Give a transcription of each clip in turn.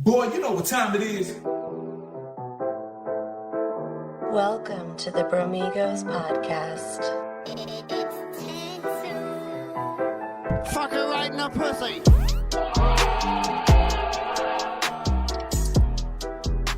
Boy, you know what time it is. Welcome to the Bromigos Podcast. Fuck her right in the pussy.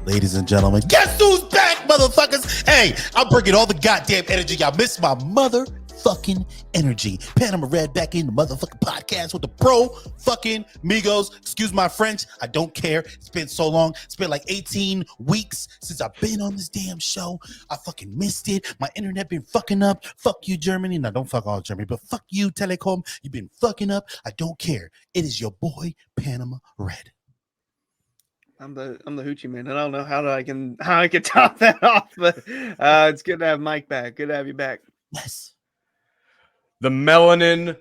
Ladies and gentlemen, guess who's back, motherfuckers? Hey, I'm bringing all the goddamn energy. Y'all miss my motherfucking energy. Panama Red back in the motherfucking podcast with the Bromigos. Excuse my French. I don't care. It's been so long. It's been like 18 weeks since I've been on this damn show. I fucking missed it. My internet been fucking up. Fuck you, Germany. Now, don't fuck all Germany, but fuck you, Telecom. You've been fucking up. I don't care. It is your boy, Panama Red. I'm the Hoochieman. I don't know how I can top that off, but it's good to have Mike back. Good to have you back. Yes. The melanin.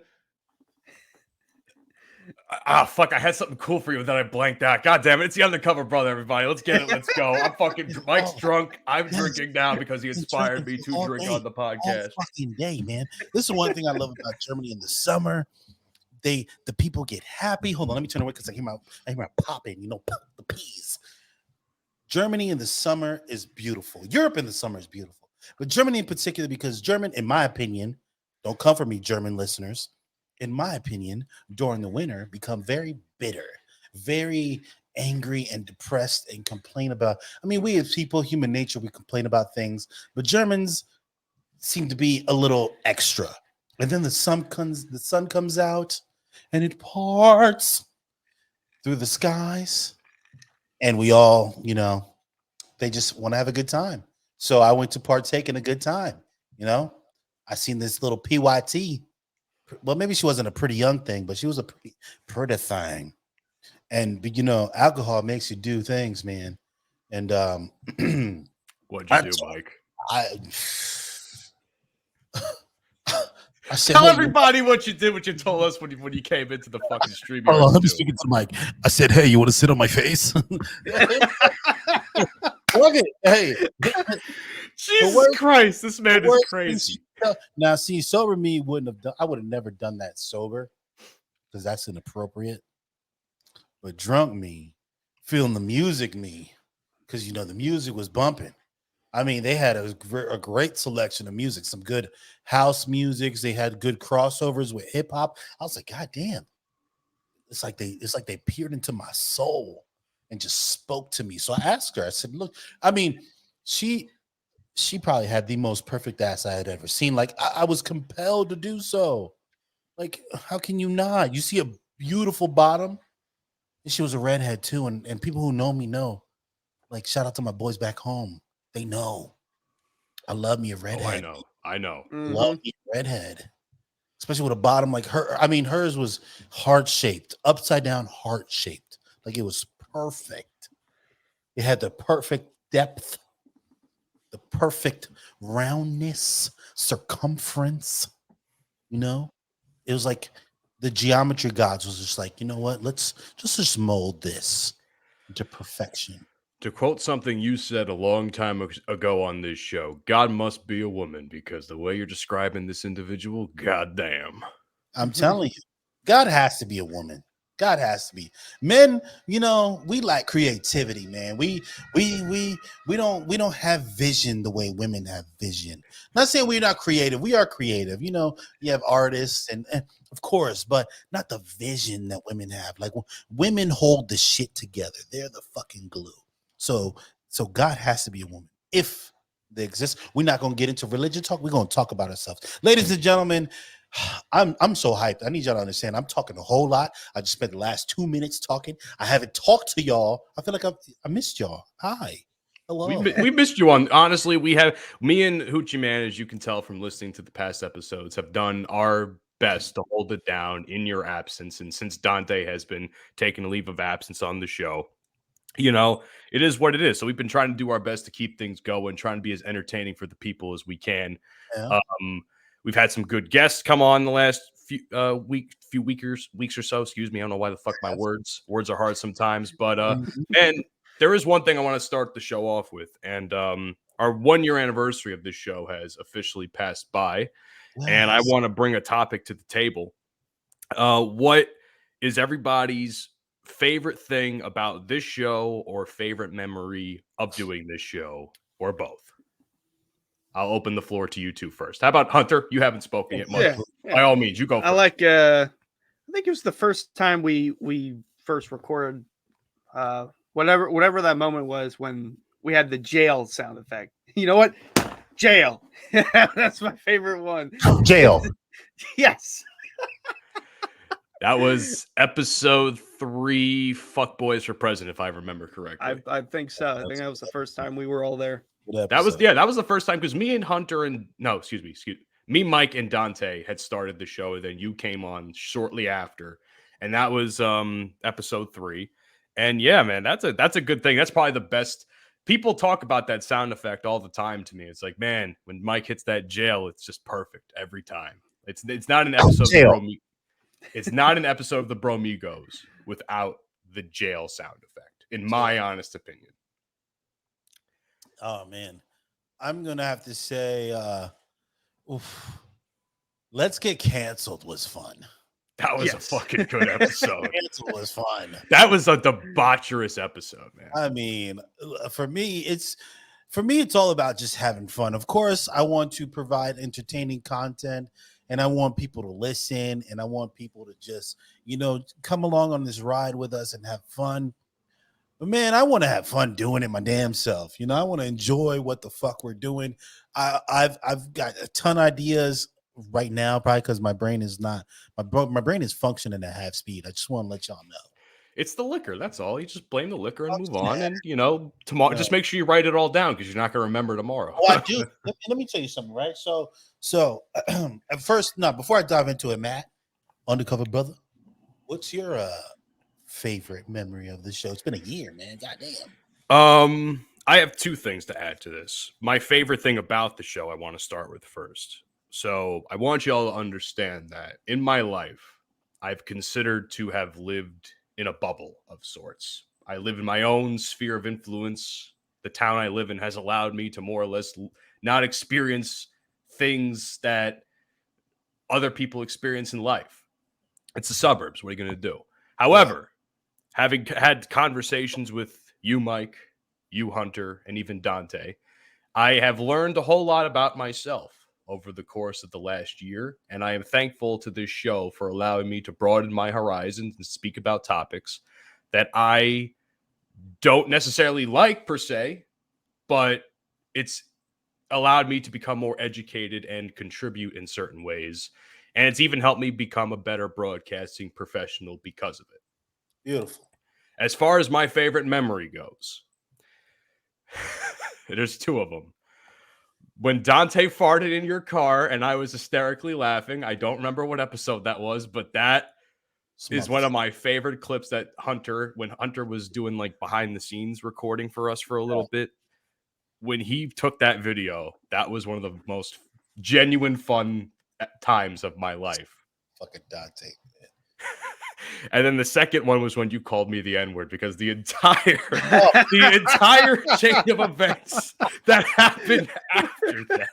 Fuck, I had something cool for you that I blanked out. God damn it. It's the Undercover Brotha, everybody. Let's get it. Let's go. I'm fucking Mike's drunk. I'm drinking now because he inspired me to drink on the podcast. All fucking day, man. This is one thing I love about Germany in the summer. The people get happy. Hold on, let me turn away because I hear my popping, pop the peas. Germany in the summer is beautiful. Europe in the summer is beautiful. But Germany in particular, because German, in my opinion, don't come for me, German listeners, in my opinion, during the winter, become very bitter, very angry and depressed and complain about, we as people, human nature, we complain about things, but Germans seem to be a little extra. And then the sun comes out and it parts through the skies. And we all, they just want to have a good time. So I went to partake in a good time. I seen this little PYT. Well, maybe she wasn't a pretty young thing, but she was a pretty thing. And, alcohol makes you do things, man. And What'd you do, Mike? I said, Tell everybody what you did, what you told us when you came into the fucking stream. Hold on, let me speak to Mike. I said, hey, you want to sit on my face? Hey. Jesus Christ, this man is crazy. Now, see, sober me I would have never done that sober because that's inappropriate. But drunk me, feeling the music me, because, the music was bumping. They had a great selection of music, some good house music. They had good crossovers with hip hop. I was like, God damn. It's like they peered into my soul and just spoke to me. So I asked her, I said, look, she probably had the most perfect ass I had ever seen. Like I was compelled to do so. Like, how can you not? You see a beautiful bottom. And she was a redhead too. And people who know me know, like, shout out to my boys back home. They know I love me a redhead. Oh, I know. Love me a redhead, especially with a bottom like her. Hers was heart shaped, upside down, heart shaped. Like it was perfect. It had the perfect depth, the perfect roundness, circumference. It was like the geometry gods was just like, you know what? Let's just mold this into perfection. To quote something you said a long time ago on this show, God must be a woman because the way you're describing this individual, goddamn. I'm telling you, God has to be a woman. God has to be. Men, we like creativity, man. We don't have vision the way women have vision. Not saying we're not creative. We are creative. You have artists and of course, but not the vision that women have. Like women hold the shit together. They're the fucking glue. So God has to be a woman. If they exist, we're not going to get into religion talk. We're going to talk about ourselves. Ladies and gentlemen, I'm so hyped. I need y'all to understand. I'm talking a whole lot. I just spent the last 2 minutes talking. I haven't talked to y'all. I feel like I missed y'all. Hi. Hello. We missed you on. Honestly, me and Hoochieman, as you can tell from listening to the past episodes, have done our best to hold it down in your absence. And since Dante has been taking a leave of absence on the show, it is what it is. So we've been trying to do our best to keep things going, trying to be as entertaining for the people as we can. Yeah. We've had some good guests come on the last few weeks or so. Excuse me. I don't know why the fuck my words are hard sometimes, but and there is one thing I want to start the show off with, and our 1 year anniversary of this show has officially passed by, and I want to bring a topic to the table. What is everybody's favorite thing about this show or favorite memory of doing this show or both? I'll open the floor to you two first. How about Hunter? You haven't spoken yet much. Yeah. By all means, you go first. I like. I think it was the first time we first recorded. Whatever that moment was when we had the jail sound effect. You know what? Jail. That's my favorite one. Jail. Yes. That was episode 3, Fuck Boys for President, if I remember correctly. I think so. I think that was the first time we were all there. That was the first time because me and Hunter and me, Mike, and Dante had started the show, and then you came on shortly after, and that was episode 3. And yeah, man, that's a good thing. That's probably the best. People talk about that sound effect all the time to me. It's like, man, when Mike hits that jail, it's just perfect every time. It's not an episode. It's not an episode of the Bromigos without the jail sound effect, in my honest opinion. Oh man, I'm gonna have to say, Let's Get Canceled was fun. That was a fucking good episode. Canceled was fun. That was a debaucherous episode, man. I mean, for me, it's all about just having fun. Of course, I want to provide entertaining content, and I want people to listen, and I want people to just, come along on this ride with us and have fun. But man, I want to have fun doing it my damn self. I want to enjoy what the fuck we're doing. I've got a ton of ideas right now, probably because my brain is functioning at half speed. I just want to let y'all know. It's the liquor. That's all. You just blame the liquor and move on. And tomorrow, just make sure you write it all down because you're not going to remember tomorrow. Oh, I do. Let me tell you something, right? So at first, before I dive into it, Matt, Undercover Brotha, what's your favorite memory of the show? It's been a year, man. Goddamn. I have 2 things to add to this. My favorite thing about the show, I want to start with first. So I want you all to understand that in my life, I've considered to have lived in a bubble of sorts. I live in my own sphere of influence. The town I live in has allowed me to more or less not experience things that other people experience in life. It's the suburbs. What are you going to do? However, having had conversations with you, Mike, you, Hunter, and even Dante, I have learned a whole lot about myself over the course of the last year, and I am thankful to this show for allowing me to broaden my horizons and speak about topics that I don't necessarily like per se, but it's allowed me to become more educated and contribute in certain ways, and it's even helped me become a better broadcasting professional because of it. Beautiful. As far as my favorite memory goes, there's 2 of them. When Dante farted in your car and I was hysterically laughing, I don't remember what episode that was, but that is one of my favorite clips that when Hunter was doing like behind the scenes recording for us for a little bit, when he took that video, that was one of the most genuine fun times of my life. Fucking Dante. And then the second one was when you called me the N-word, because the entire chain of events that happened after that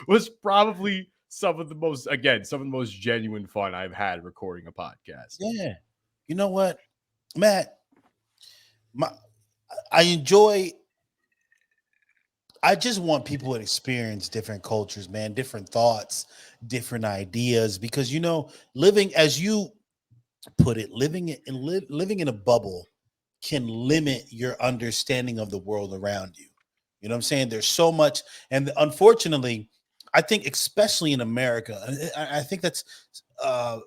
was probably some of the most genuine fun I've had recording a podcast. Yeah. You know what, Matt? I just want people to experience different cultures, man, different thoughts, different ideas, because living, as you put it, living in a bubble can limit your understanding of the world around you. You know what I'm saying? There's so much, and unfortunately, I think especially in America, I think that's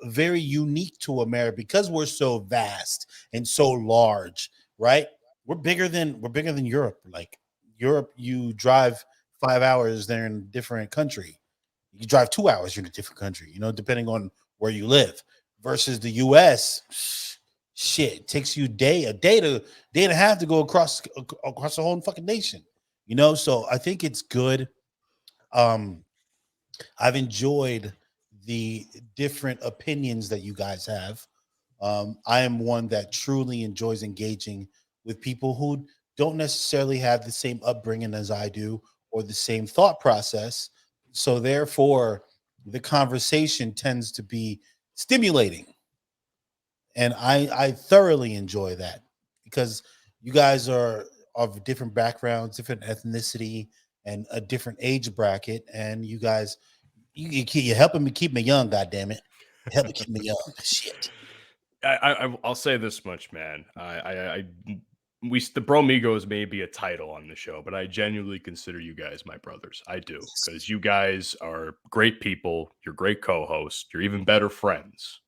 very unique to America because we're so vast and so large, right? We're bigger than Europe. Like Europe, you drive 5 hours, they're in a different country. You drive 2 hours, you're in a different country, depending on where you live. Versus the U.S., shit, it takes you a day and a half to go across the whole fucking nation. So I think it's good. I've enjoyed the different opinions that you guys have. I am one that truly enjoys engaging with people who don't necessarily have the same upbringing as I do or the same thought process. So therefore, the conversation tends to be stimulating. And I thoroughly enjoy that because you guys are of different backgrounds, different ethnicity, and a different age bracket. And you guys, you're helping me keep me young. God damn it, help me keep me young. Shit. I'll say this much, man. The Bromigos may be a title on the show, but I genuinely consider you guys my brothers. I do, because you guys are great people. You're great co-hosts. You're even better friends.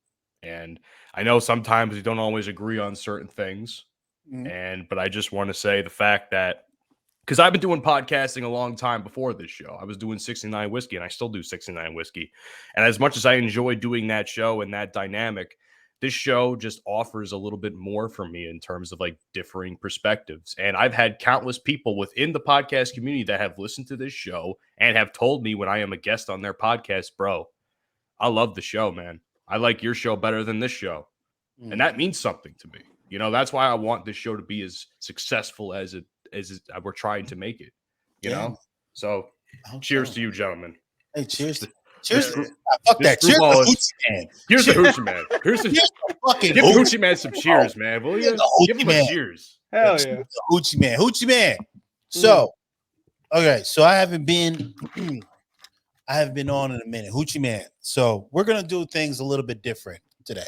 And I know sometimes we don't always agree on certain things. But I just want to say the fact that, because I've been doing podcasting a long time before this show. I was doing 69 Whiskey, and I still do 69 Whiskey. And as much as I enjoy doing that show and that dynamic, this show just offers a little bit more for me in terms of like differing perspectives. And I've had countless people within the podcast community that have listened to this show and have told me when I am a guest on their podcast, bro, I love the show, man. I like your show better than this show. And that means something to me. You know, that's why I want this show to be as successful as we're trying to make it, you know? So cheers to you, gentlemen. Hey, cheers. Cheers. Fuck that. Cheers to Hoochie Man. Here's the Hoochie Man. Here's the fucking give Hoochie Man some cheers, man. Will you? Give him a cheers. Hell yeah. Hoochie Man. Hoochie Man. So, okay. So I haven't been on in a minute. Hoochie Man. So we're going to do things a little bit different today.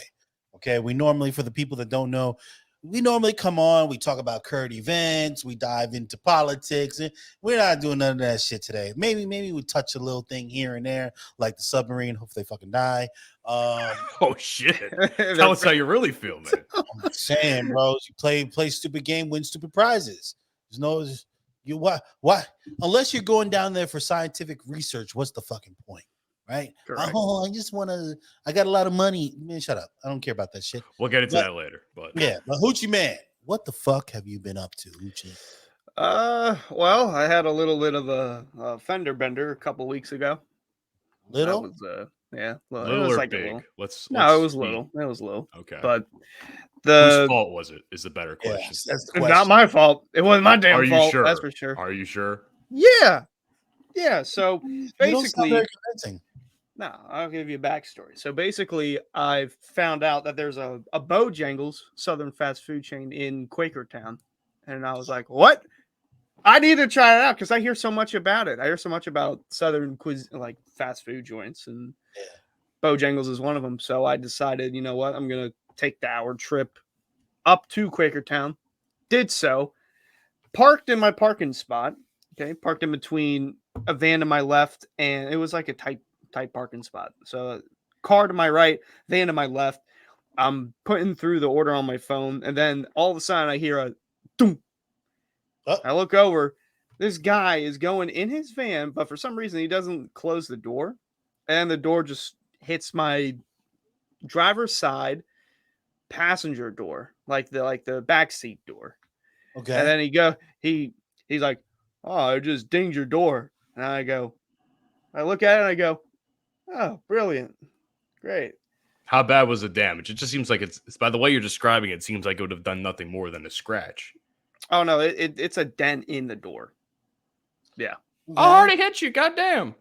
Okay. We normally, for the people that don't know, we normally come on, we talk about current events, we dive into politics, and we're not doing none of that shit today. Maybe we touch a little thing here and there, like the submarine. Hope they fucking die. Oh shit! Tell us how you really feel, man. I'm saying, bro, you play stupid game, win stupid prizes. There's no you what? Unless you're going down there for scientific research, what's the fucking point? Right? Oh, I got a lot of money. Man, shut up. I don't care about that shit. We'll get into that later. But yeah, but Hoochie Man, what the fuck have you been up to, Hoochie? Well, I had a little bit of a fender bender a couple weeks ago. Little? That was, yeah. Well, little it was or like big? A little. No, it was little. It was little. Okay. But whose fault was it? Is the better question. Yes, that's the it's question. not my fault. It wasn't my damn Are you fault. sure? That's for sure. Are you sure? Yeah. Yeah. So You don't sound basically, very convincing. no, I'll give you a backstory. So basically, I found out that there's a Bojangles Southern fast food chain in Quakertown. And I was like, what? I need to try it out because I hear so much about it. I hear so much about Southern cuisine, like fast food joints, and Bojangles is one of them. So I decided, you know what? I'm going to take the hour trip up to Quakertown. Did so. Parked in my parking spot. Okay. Parked in between a van to my left, and it was like a tight parking spot. So car to my right, van to my left. I'm putting through the order on my phone, and then all of a sudden I hear a doom. I look over. This guy is going in his van, but for some reason he doesn't close the door, and the door just hits my driver's side passenger door, like the back seat door. Okay. And then he's like, "Oh, I just dinged your door." And I look at it and I go, "Oh, brilliant. Great." How bad was the damage? It just seems like it's by the way you're describing it, seems like it would have done nothing more than a scratch. Oh no, it's a dent in the door. Yeah. I already hit you, goddamn.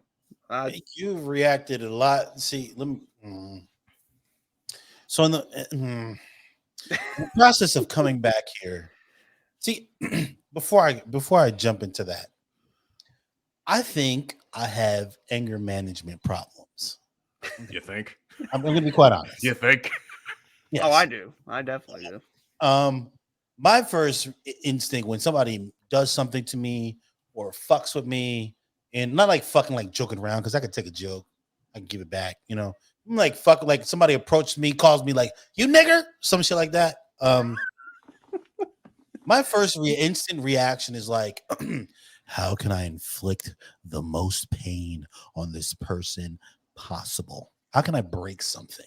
You've reacted a lot. See, let me. So in the process of coming back here, see, before I jump into that, I think I have anger management problems. You think? I'm going to be quite honest. You think? Yes. Oh, I do. I definitely do. My first instinct when somebody does something to me or fucks with me, and not like fucking like joking around, because I could take a joke, I can give it back, you know. I'm like fucking, like somebody approached me, calls me like, "You nigger," some shit like that. My first instant reaction is like, how can I inflict the most pain on this person possible? How can I break something?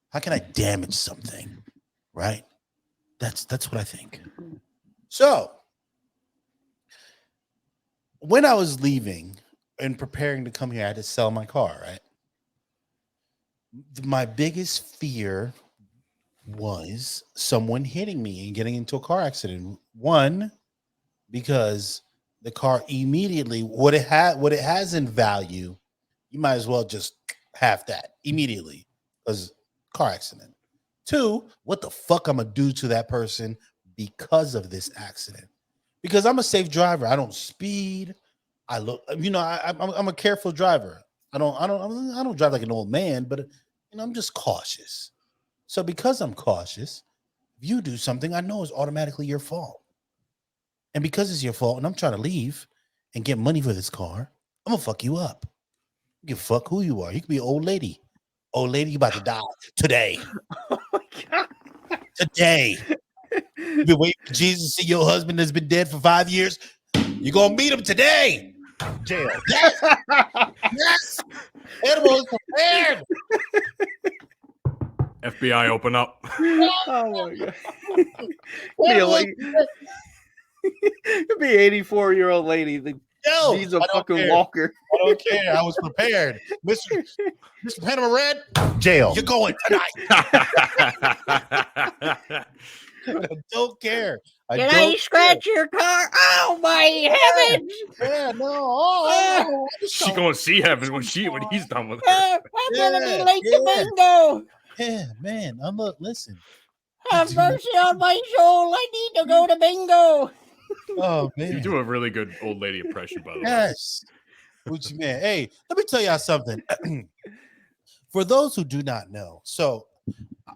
How can I damage something? Right? That's what I think. So when I was leaving and preparing to come here, I had to sell my car, right? My biggest fear was someone hitting me and getting into a car accident. One, because the car immediately, what it has in value, you might as well just have that immediately, because car accident. 2, what the fuck I'm gonna do to that person because of this accident? Because I'm a safe driver. I don't speed. I look, I'm a careful driver. I don't drive like an old man, but I'm just cautious. So because I'm cautious, if you do something I know is automatically your fault. And because it's your fault and I'm trying to leave and get money for this car, I'm gonna fuck you up. You can fuck who you are. You can be an old lady. Old lady, you about to die today. Oh my God. Today. You've been waiting for Jesus to see your husband that's been dead for 5 years. You're gonna meet him today. Jail. Yes. Yes. Animal is prepared. FBI, open up. Oh my God. It'd be 84-year-old lady that needs a fucking walker. I don't care. I was prepared. Mr. Panama Red, jail. You're going tonight. I don't care. Can I scratch your car? Oh my heavens! Yeah, no. Oh, She gonna see heaven when he's done with her. I'm gonna be late to bingo. yeah, man. Listen. Have mercy on my soul. I need to go to bingo. Oh man, You do a really good old lady impression, by the way. yes. Hoochie man. Hey, let me tell y'all something. For those who do not know, so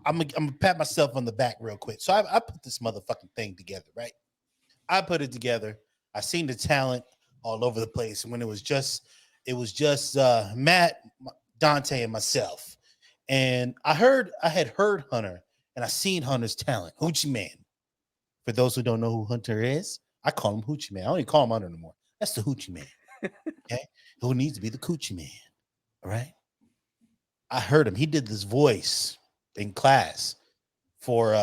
I'm gonna pat myself on the back real quick. So I put this motherfucking thing together, right? I put it together. I seen the talent all over the place. When it was just Matt, Dante, and myself. And I had heard Hunter, and I seen Hunter's talent. Hoochie Man. For those who don't know who Hunter is, I call him Hoochie Man. I don't even call him Hunter anymore. That's the Hoochie Man. Okay, who needs to be the Coochie Man? All right. I heard him. He did this voice in class for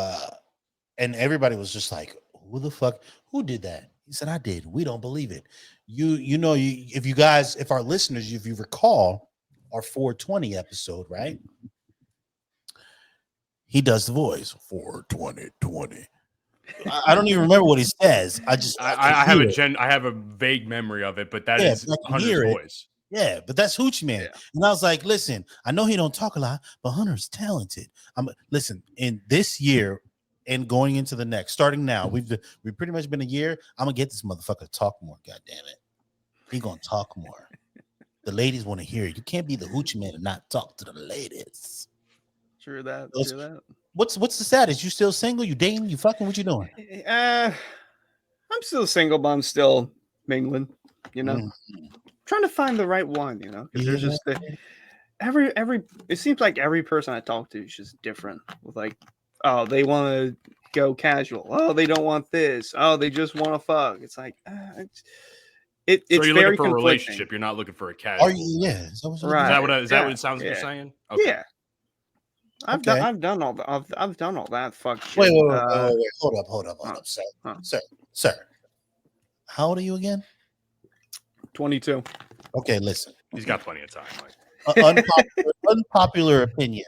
and everybody was just like, who the fuck, who did that? He said, I did. We don't believe it. If our listeners, if you recall our 420 episode, right? He does the voice 420. I don't even remember what he says. I have a vague memory of it, but that Yeah, is but I can hear Hunter's it. voice. Yeah, but that's Hoochie Man. Yeah. And I was like, listen, I know he don't talk a lot, but Hunter's talented. Listen, in this year and going into the next, starting now, we've pretty much been a year. I'm gonna get this motherfucker to talk more. God damn it. He gonna talk more. The ladies want to hear it. You can't be the Hoochie Man and not talk to the ladies. True that. What's the status? You still single? You dating? You fucking? What you doing? I'm still single, but I'm still mingling, trying to find the right one, because there's just it seems like every person I talk to is just different with like, oh, they want to go casual. Oh, they don't want this. Oh, they just want to fuck. It's like, it's so you're very looking for a conflicting. relationship. You're not looking for a casual. Are you? Yeah. Right. Is that what it sounds like you're saying? Okay. Yeah. I've done all that fuck shit. Wait. Hold up, sir. How old are you again? 22. Okay, listen. He's got plenty of time. Like. Unpopular opinion,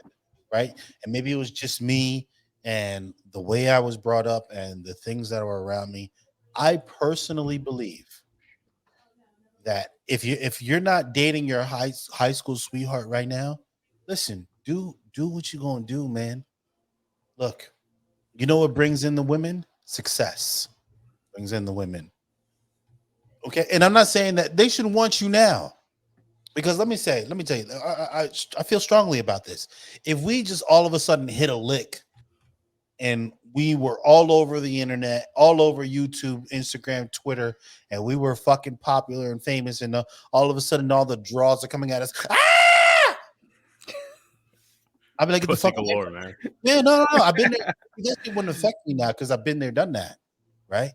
right? And maybe it was just me and the way I was brought up and the things that were around me. I personally believe that if you're not dating your high school sweetheart right now, listen, do what you're gonna do, man. Look, you know what brings in the women? Success brings in the women. Okay, and I'm not saying that they should want you now, because let me tell you, I feel strongly about this. If we just all of a sudden hit a lick, and we were all over the internet, all over YouTube, Instagram, Twitter, and we were fucking popular and famous, and all of a sudden all the draws are coming at us. I'd be like, get the fuck galore, man. Yeah, no. I've been there. It wouldn't affect me now because I've been there, done that, right?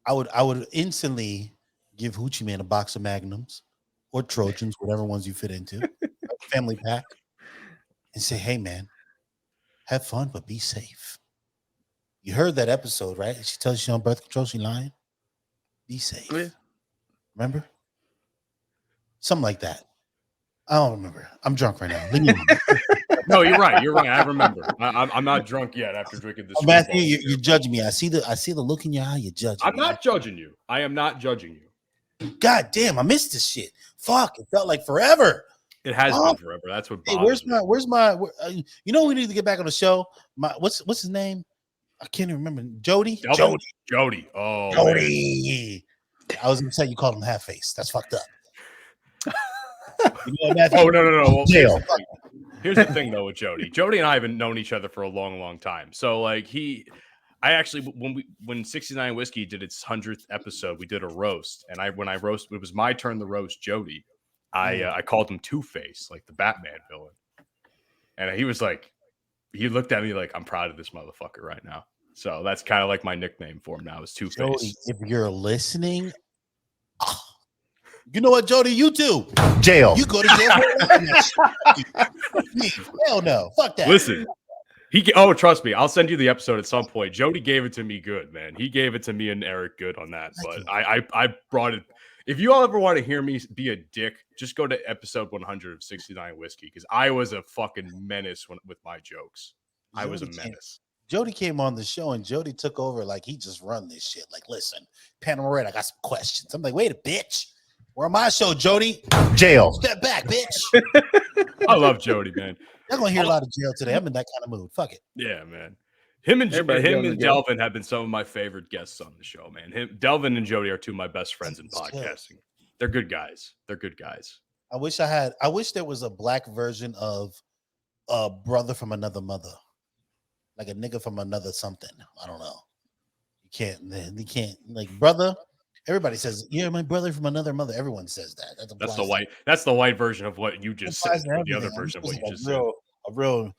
I would instantly give Hoochie Man a box of Magnums or Trojans, whatever ones you fit into, family pack, and say, hey, man, have fun, but be safe. You heard that episode, right? She tells you she's on birth control, she lying. Be safe. Yeah. Remember? Something like that. I don't remember. I'm drunk right now. Leave me alone. No, you're right. I remember. I'm not drunk yet after drinking this. Matthew, you're judging me. I see the look in your eye. You're judging. I'm not judging you. I am not judging you. God damn, I missed this shit. Fuck, it felt like forever. It has Oh, been forever. That's what Hey, bothers me. where's my? You know, we need to get back on the show. What's his name? I can't even remember. Jody. Delvin? Jody. Oh, man. Jody. I was gonna say you called him half face. That's fucked up. You know, Oh, no. Well, Jail. here's the thing, though, with Jody. Jody and I haven't known each other for a long, long time. So, like, I actually, when 69 Whiskey did its 100th episode, we did a roast. And when I roast, it was my turn to roast Jody. I called him Two-Face, like the Batman villain. And he was like, he looked at me like, I'm proud of this motherfucker right now. So that's kind of like my nickname for him now is Two-Face. Jody, if you're listening, you know what, Jody? You too. Jail. You go to jail. Hell no. Fuck that. Listen, trust me, I'll send you the episode at some point. Jody gave it to me good, man. He gave it to me and Eric good on that. But I brought it. If you all ever want to hear me be a dick, just go to episode 100 of 69 Whiskey because I was a fucking menace with my jokes. I was a menace. Jody came on the show and Jody took over like he just run this shit. Like, listen, Panama Red, I got some questions. I'm like, wait a bitch. Where my show, Jody? Jail. Step back, bitch. I love Jody, man. You're gonna hear a lot of jail today. I'm in that kind of mood. Fuck it. Yeah, man. Him and Delvin have been some of my favorite guests on the show, man. Delvin and Jody are two of my best friends in podcasting. They're good guys. I wish there was a black version of Brother from Another Mother. Like a nigga from another something. I don't know. You can't like brother. Everybody says, "Yeah, my brother from another mother." Everyone says that. That's the white version of what you just said. The other version of what you just said. A real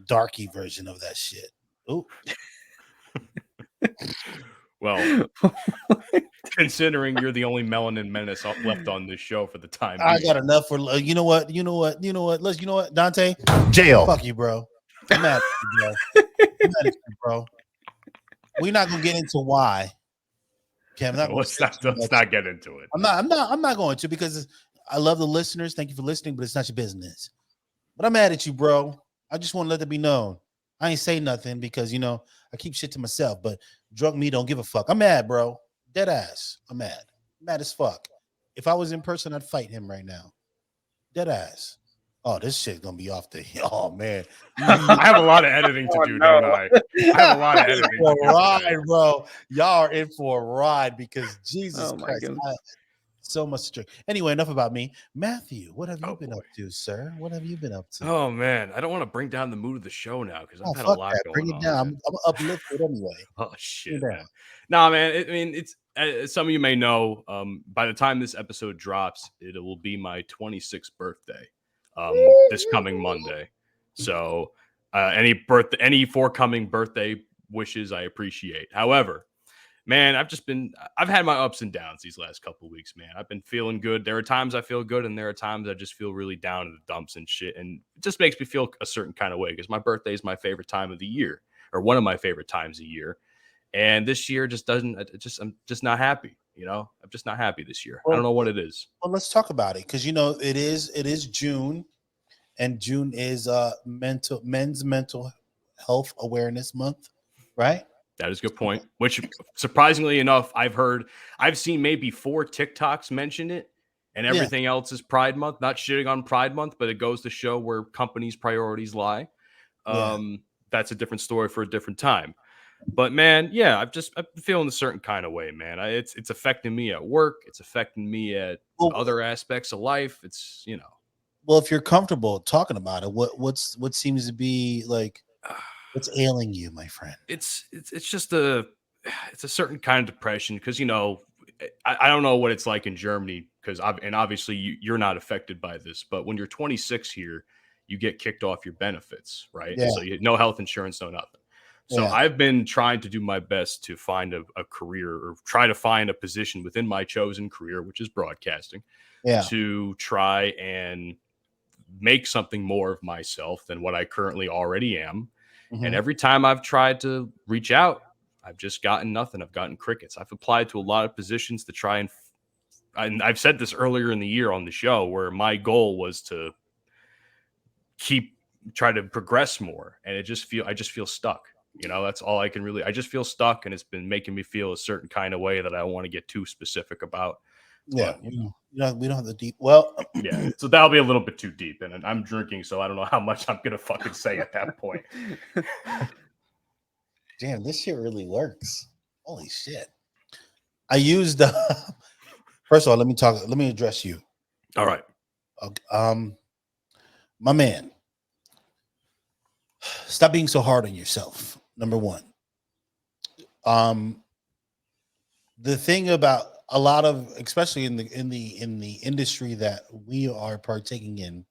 darky version of that shit. Ooh. Well, considering you're the only melanin menace left on this show for the time I got enough for you know what, Dante? Jail. Fuck you, bro. I'm mad at you, bro. We're not gonna get into why. Okay, let's not get into it. I'm not going to because I love the listeners. Thank you for listening, but it's not your business. But I'm mad at you, bro. I just want to let it be known. I ain't say nothing because I keep shit to myself, but drunk me don't give a fuck. I'm mad, bro. Dead ass. I'm mad. Mad as fuck. If I was in person, I'd fight him right now. Dead ass. Oh, this shit's gonna be off the. Oh man, I have a lot of editing to do, don't I? I have a lot of editing. For a ride, bro. Y'all are in for a ride because Jesus Christ, so much to drink. Anyway, enough about me. Matthew, what have you been up to, sir? What have you been up to? Oh man, I don't want to bring down the mood of the show now because I've had a lot going on. Bring it down. I'm uplifted anyway. Oh shit, man. Nah, man. It's some of you may know. By the time this episode drops, it will be my 26th birthday. This coming Monday. So any forthcoming birthday wishes I appreciate. However, man, I've had my ups and downs these last couple of weeks, man. I've been feeling good. There are times I feel good and there are times I just feel really down in the dumps and shit. And it just makes me feel a certain kind of way because my birthday is my favorite time of the year or one of my favorite times a year. And this year I'm just not happy. I'm just not happy this year. I don't know what it is. Well, let's talk about it because it is June, and June is men's mental health awareness month, right? That is a good point. Which surprisingly enough, I've seen maybe 4 TikToks mention it, and everything else is Pride Month. Not shitting on Pride Month, but it goes to show where companies' priorities lie. That's a different story for a different time. But man, yeah, I've been feeling a certain kind of way, man. It's affecting me at work. It's affecting me at other aspects of life. It's Well, if you're comfortable talking about it, what seems to be like, what's ailing you, my friend? It's just a certain kind of depression because I don't know what it's like in Germany because obviously you're not affected by this, but when you're 26 here, you get kicked off your benefits, right? Yeah. So you no health insurance, no nothing. So I've been trying to do my best to find a career or try to find a position within my chosen career, which is broadcasting, to try and make something more of myself than what I currently already am. Mm-hmm. And every time I've tried to reach out, I've just gotten nothing. I've gotten crickets. I've applied to a lot of positions to try and I've said this earlier in the year on the show where my goal was to try to progress more. And I just feel stuck. That's all I can really. I just feel stuck, and it's been making me feel a certain kind of way that I don't want to get too specific about. Yeah, But, we don't have the deep. Well, yeah, so that'll be a little bit too deep, and I'm drinking, so I don't know how much I'm gonna fucking say at that point. damn, this shit really works. Holy shit! I used. First of all, let me address you. All right. My man, stop being so hard on yourself. Number one. The thing about a lot of, especially in the industry that we are partaking in,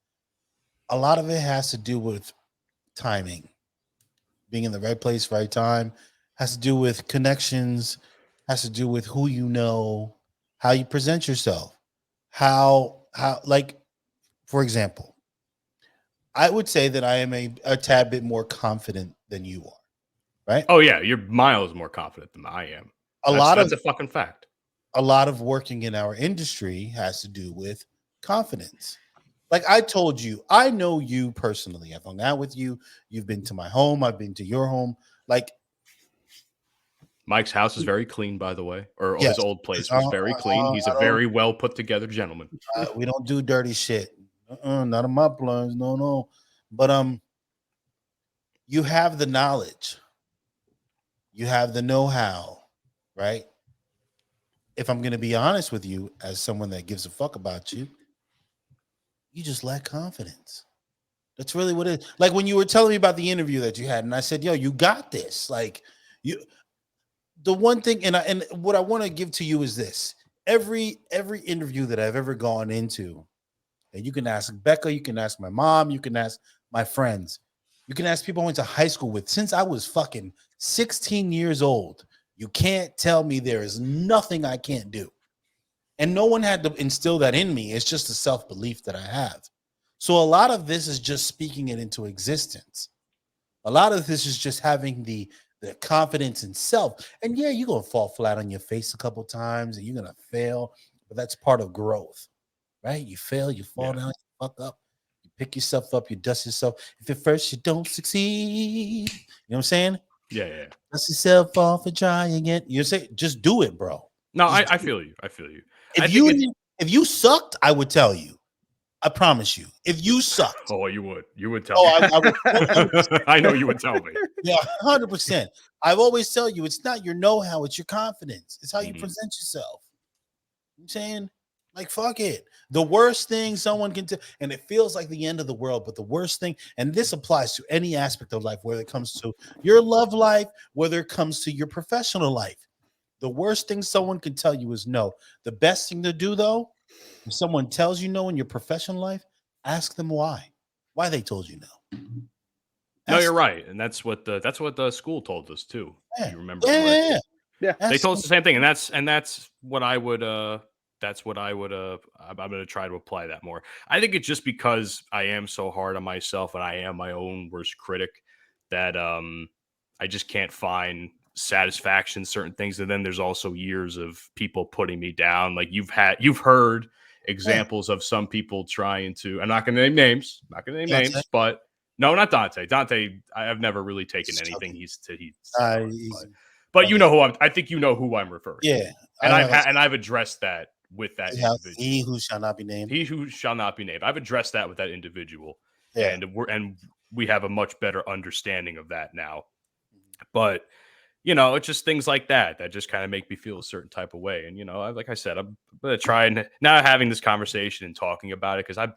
a lot of it has to do with timing, being in the right place, right time, has to do with connections, has to do with who you know, how you present yourself, how like, for example, I would say that I am a tad bit more confident than you are, right? Oh yeah, you're miles more confident than I am. That's a fucking fact. A lot of working in our industry has to do with confidence. Like I told you, I know you personally. I've hung out with you. You've been to my home. I've been to your home. Like Mike's house is very clean, by the way, or yes, his old place was very clean. He's a very well put together gentleman. We don't do dirty shit. Not in my plans. No. But you have the knowledge. You have the know-how, right? If I'm going to be honest with you, as someone that gives a fuck about you, you just lack confidence. That's really what it is. Like when you were telling me about the interview that you had, and I said, "Yo, you got this." Like you, the one thing, and what I want to give to you is this: every interview that I've ever gone into, and you can ask Becca, you can ask my mom, you can ask my friends, you can ask people I went to high school with since I was fucking 16 years old. You can't tell me there is nothing I can't do. And no one had to instill that in me. It's just a self-belief that I have. So a lot of this is just speaking it into existence. A lot of this is just having the confidence in self. And yeah, you're going to fall flat on your face a couple times and you're going to fail, but that's part of growth, right? You fail, you fall down, you fuck up, you pick yourself up, you dust yourself. If at first you don't succeed, you know what I'm saying? Yeah. Dust yourself off and try again. You say, just do it, bro. No, I feel you. I feel you. If you sucked, I would tell you. I promise you. If you sucked. Oh, you would tell me. I would. I know you would tell me. Yeah, 100%. I've always tell you, it's not your know-how, it's your confidence. It's how you present yourself. You know what I'm saying? Like, fuck it. The worst thing someone can do, and it feels like the end of the world, but the worst thing, and this applies to any aspect of life, whether it comes to your love life, whether it comes to your professional life. The worst thing someone can tell you is no. The best thing to do, though, if someone tells you no in your professional life, ask them why they told you no. No, you're right, and that's what the school told us too. Yeah. You remember? Yeah. They told us the same thing, and that's what I would. I'm going to try to apply that more. I think it's just because I am so hard on myself and I am my own worst critic that I just can't find satisfaction in certain things. And then there's also years of people putting me down. Like you've heard examples of some people trying to, I'm not going to name names, but no, not Dante. Dante, I've never really taken anything he's but you know who I think you know who I'm referring to. Yeah. And I've addressed that with that individual. He who shall not be named. He who shall not be named. I've addressed that with that individual. Yeah. And we have a much better understanding of that now. But it's just things like that just kind of make me feel a certain type of way. And like I said, I'm gonna try and now having this conversation and talking about it, because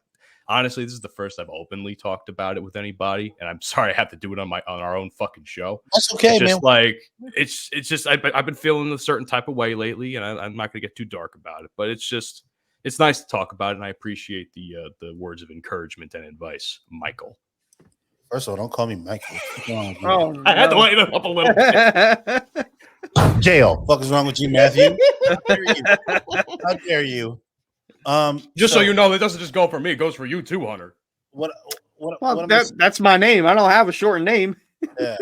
honestly, this is the first I've openly talked about it with anybody, and I'm sorry I have to do it on our own fucking show. That's okay, it's just man. Like it's just I've been feeling a certain type of way lately, and I'm not gonna get too dark about it, but it's nice to talk about it, and I appreciate the words of encouragement and advice, Michael. First of all, don't call me Michael. No. I had to lighten it up a little bit. Jail. Fuck is wrong with you, Matthew? How dare you? Just so you know, it doesn't just go for me; it goes for you too, Hunter. That's my name. I don't have a short name. Yeah.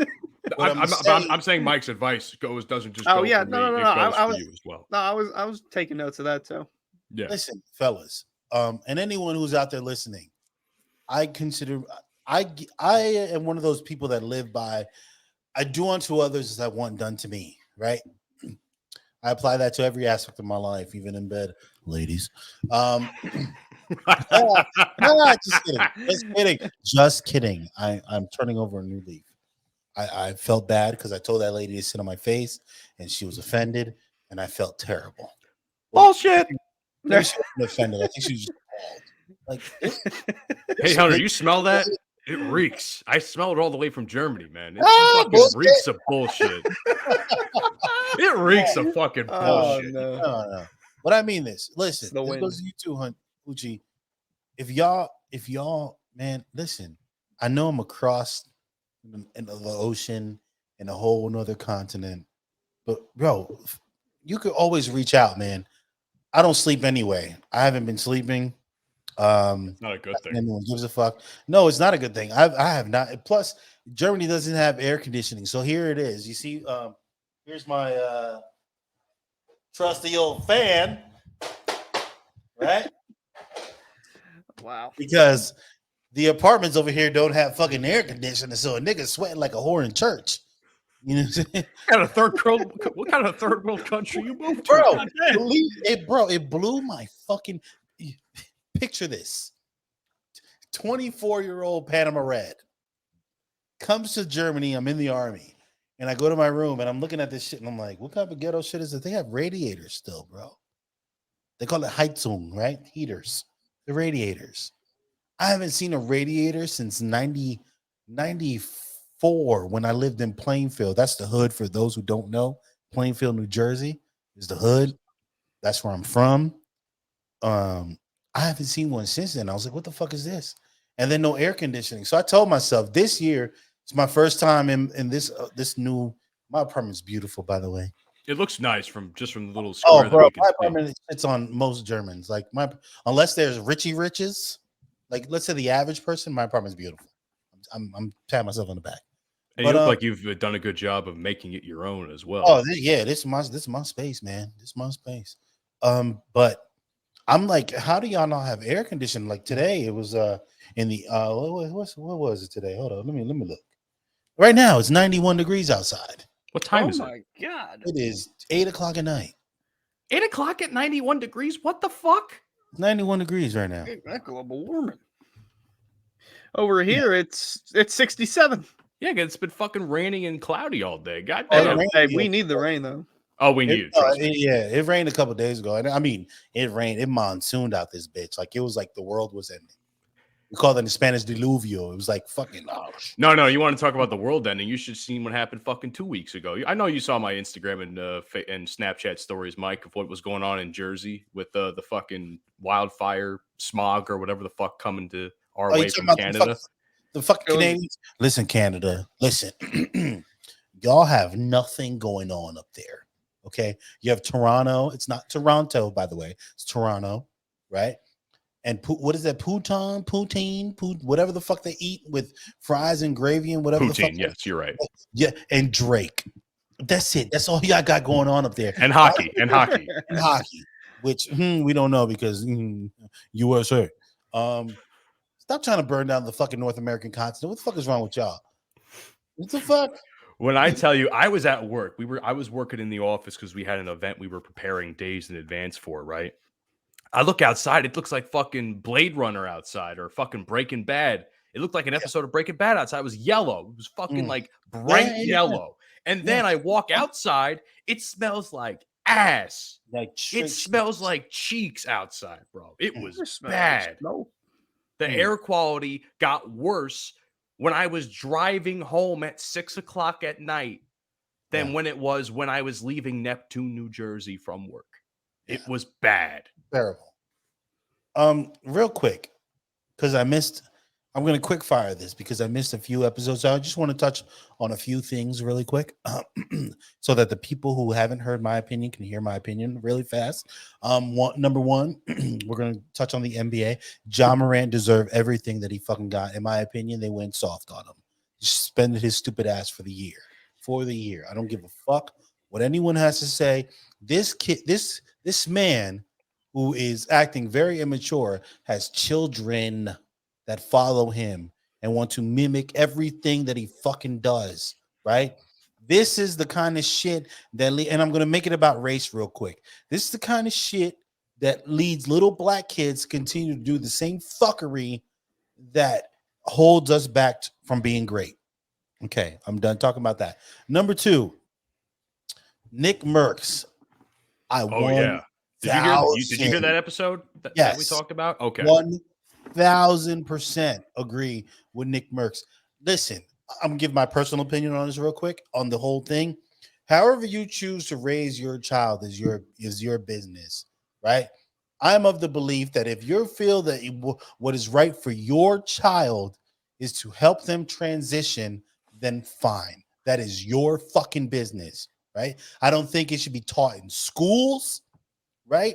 I'm saying Mike's advice doesn't just go for me. It goes for you as well. No, I was taking notes of that too. Yeah. Listen, fellas, and anyone who's out there listening, I am one of those people that live by, I do unto others as I want done to me, right? I apply that to every aspect of my life, even in bed, ladies. No, just kidding. Just kidding. I'm turning over a new leaf. I felt bad because I told that lady to sit on my face, and she was offended, and I felt terrible. Bullshit. Maybe she wasn't offended. I think she was just appalled. Like, Hey, Hunter, you smell that? It reeks. I smell it all the way from Germany, man. It fucking bullshit. reeks of bullshit. It reeks of fucking bullshit. No. But I mean this. Listen, the this wind. goes to you too, Hoochie. If y'all, man, listen. I know I'm across in the ocean in a whole nother continent, but bro, you could always reach out, man. I don't sleep anyway. I haven't been sleeping. It's not a good thing. Anyone gives a fuck. No, it's not a good thing. I have not. Plus, Germany doesn't have air conditioning. So here it is. You see, here's my trusty old fan, right? Wow. Because the apartments over here don't have fucking air conditioning, so a nigga sweating like a whore in church. You know what I'm saying? What kind of third world country you moved to? Bro, Goddamn. it blew my fucking picture this. 24-year-old Panama Red comes to Germany. I'm in the army, and I go to my room and I'm looking at this shit, and I'm like, what kind of ghetto shit is it? They have radiators still, bro. They call it Heizung, right? Heaters. The radiators. I haven't seen a radiator since 94 when I lived in Plainfield. That's the hood for those who don't know. Plainfield, New Jersey is the hood. That's where I'm from. I haven't seen one since then. I was like, what the fuck is this? And then no air conditioning. So I told myself this year, it's my first time in this new, my apartment's beautiful, by the way. It looks nice from the little square. Oh, bro, that my we can apartment fits on most Germans. Like unless there's Richie Riches, like let's say the average person, my apartment's beautiful. I'm patting myself on the back. And you look like you've done a good job of making it your own as well. Oh, this is my space, man. This is my space. But I'm like, how do y'all not have air conditioning? Like today, it was in the what was it today? Hold on, let me look. Right now, it's 91 degrees outside. What time is it? Oh my god! It is 8:00 at night. 8 o'clock at 91 degrees? What the fuck? 91 degrees right now. That global warming. Over here, it's 67. Yeah, 'cause it's been fucking raining and cloudy all day. God Oh, damn. rain- Hey, we need the rain though. Oh, we need it. Trust me. It rained a couple days ago. And I mean, it rained, it monsooned out this bitch. Like it was like the world was ending. We call it in Spanish diluvio. It was like fucking No, you want to talk about the world ending? You should have seen what happened fucking 2 weeks ago. I know you saw my Instagram and Snapchat stories, Mike, of what was going on in Jersey with the fucking wildfire smog or whatever the fuck coming to our way from Canada. The fucking Canadians. Listen, Canada. Listen, y'all have nothing going on up there. Okay, you have Toronto. It's not Toronto, by the way. It's Toronto, right? And what is that? Poutine, whatever the fuck they eat with fries and gravy and whatever. Poutine, the fuck. yes, you're right. Yeah, and Drake. That's it. That's all y'all got going on up there. And hockey, and hockey. And hockey, which we don't know because USA. Stop trying to burn down the fucking North American continent. What the fuck is wrong with y'all? What the fuck? When I tell you, I was at work. I was working in the office because we had an event we were preparing days in advance for, right? I look outside, it looks like fucking Blade Runner outside or fucking Breaking Bad. It looked like an episode of Breaking Bad outside. It was yellow. It was fucking like bright yellow. And then I walk outside, it smells like ass. It smells like cheeks outside, bro. It was bad. The air quality got worse when I was driving home at 6 o'clock at night than when it was when I was leaving Neptune, New Jersey from work. It was bad. Terrible. Real quick, because I'm going to quick fire this because I missed a few episodes. So I just want to touch on a few things really quick so that the people who haven't heard my opinion can hear my opinion really fast. Number one, we're going to touch on the NBA. Ja Morant deserved everything that he fucking got. In my opinion, they went soft on him. He suspended his stupid ass for the year. I don't give a fuck what anyone has to say. This kid, this man who is acting very immature has children that follow him and want to mimic everything that he fucking does, right? This is the kind of shit that, and I'm going to make it about race real quick. This is the kind of shit that leads little black kids to continue to do the same fuckery that holds us back from being great. Okay, I'm done talking about that. Number 2, Nick Merckx. Oh yeah. Did you hear that episode that we talked about? Okay. 1000% agree with Nick Merckx. Listen, I'm gonna give my personal opinion on this real quick on the whole thing. However you choose to raise your child is your business, right? I'm of the belief that if you feel that what is right for your child is to help them transition, then fine. That is your fucking business, right? I don't think it should be taught in schools, right?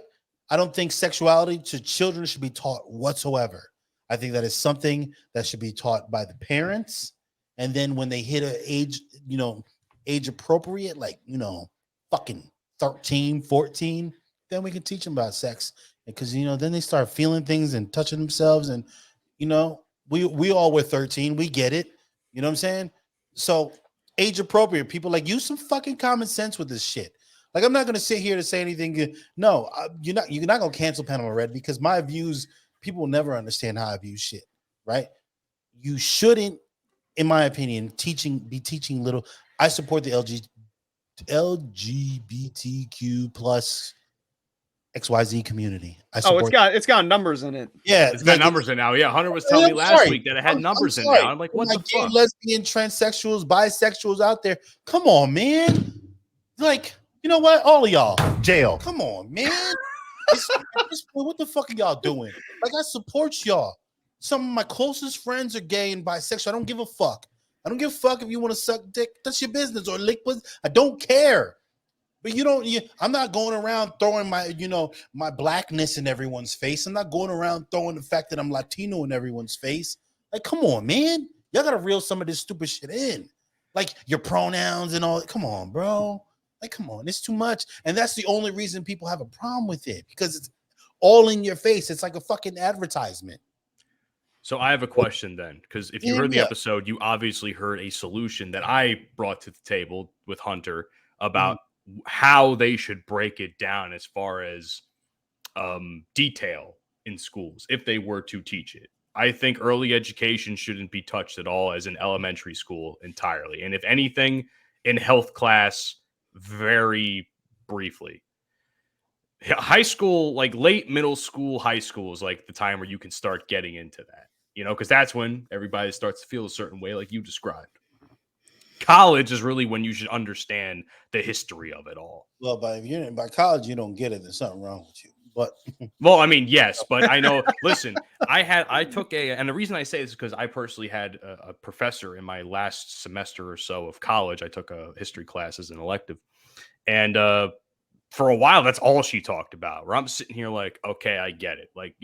I don't think sexuality to children should be taught whatsoever. I think that is something that should be taught by the parents. And then when they hit an age, age appropriate, like, fucking 13, 14, then we can teach them about sex. Because, then they start feeling things and touching themselves. And, we all were 13. We get it. You know what I'm saying? So age appropriate, people, like, use some fucking common sense with this shit. Like, I'm not going to sit here to say anything. No, you're not going to cancel Panama Red, because my views, people will never understand how I view shit, right? You shouldn't, in my opinion, be teaching little. I support the LGBTQ plus XYZ community. It's got numbers in it. Yeah, it's got numbers in now. Yeah, Hunter was telling me last week that it had numbers in now. I'm like, what the fuck? Lesbian, transsexuals, bisexuals out there. Come on, man. Like, you know what? All of y'all, jail. Come on, man. What the fuck are y'all doing? Like, I support y'all. Some of my closest friends are gay and bisexual. I don't give a fuck. I don't give a fuck if you want to suck dick. That's your business. Or lick pussy. I don't care. But I'm not going around throwing my blackness in everyone's face. I'm not going around throwing the fact that I'm Latino in everyone's face. Like, come on, man. Y'all got to reel some of this stupid shit in. Like, your pronouns and all. Come on, bro. Like, come on. It's too much. And that's the only reason people have a problem with it, because it's all in your face. It's like a fucking advertisement. So I have a question then, because if you heard the episode, you obviously heard a solution that I brought to the table with Hunter about how they should break it down as far as detail in schools if they were to teach it. I think early education shouldn't be touched at all as an elementary school entirely. And if anything, in health class, very briefly. High school, like late middle school, high school is like the time where you can start getting into that, because that's when everybody starts to feel a certain way, like you described. College is really when you should understand the history of it all. Well, by college, you don't get it. There's something wrong with you. But well, I mean, yes, but I know. Listen, I took and the reason I say this is because I personally had a professor in my last semester or so of college. I took a history class as an elective, and for a while, that's all she talked about. Where I'm sitting here like, okay, I get it. Like,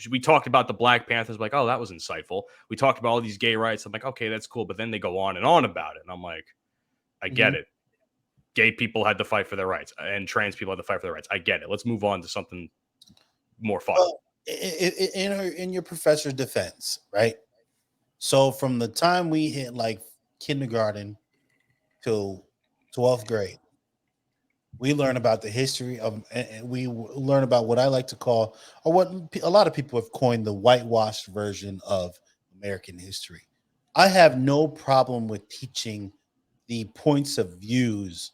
we talked about the Black Panthers, like, oh, that was insightful. We talked about all these gay rights. I'm like, okay, that's cool. But then they go on and on about it. And I'm like, I get it. Gay people had to fight for their rights and trans people had to fight for their rights. I get it. Let's move on to something more fun. Well, in your professor's defense, right? So from the time we hit like kindergarten till 12th grade, we learn about the history of, and we learn about what I like to call, or what a lot of people have coined, the whitewashed version of American history. I have no problem with teaching the points of views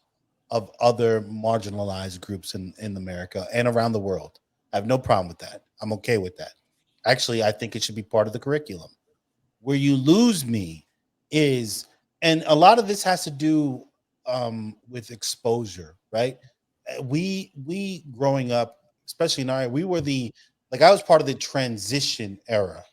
of other marginalized groups in America and around the world. I have no problem with that. I'm okay with that. Actually, I think it should be part of the curriculum. Where you lose me is, and a lot of this has to do with exposure, right? We growing up, especially in our, we were I was part of the transition era,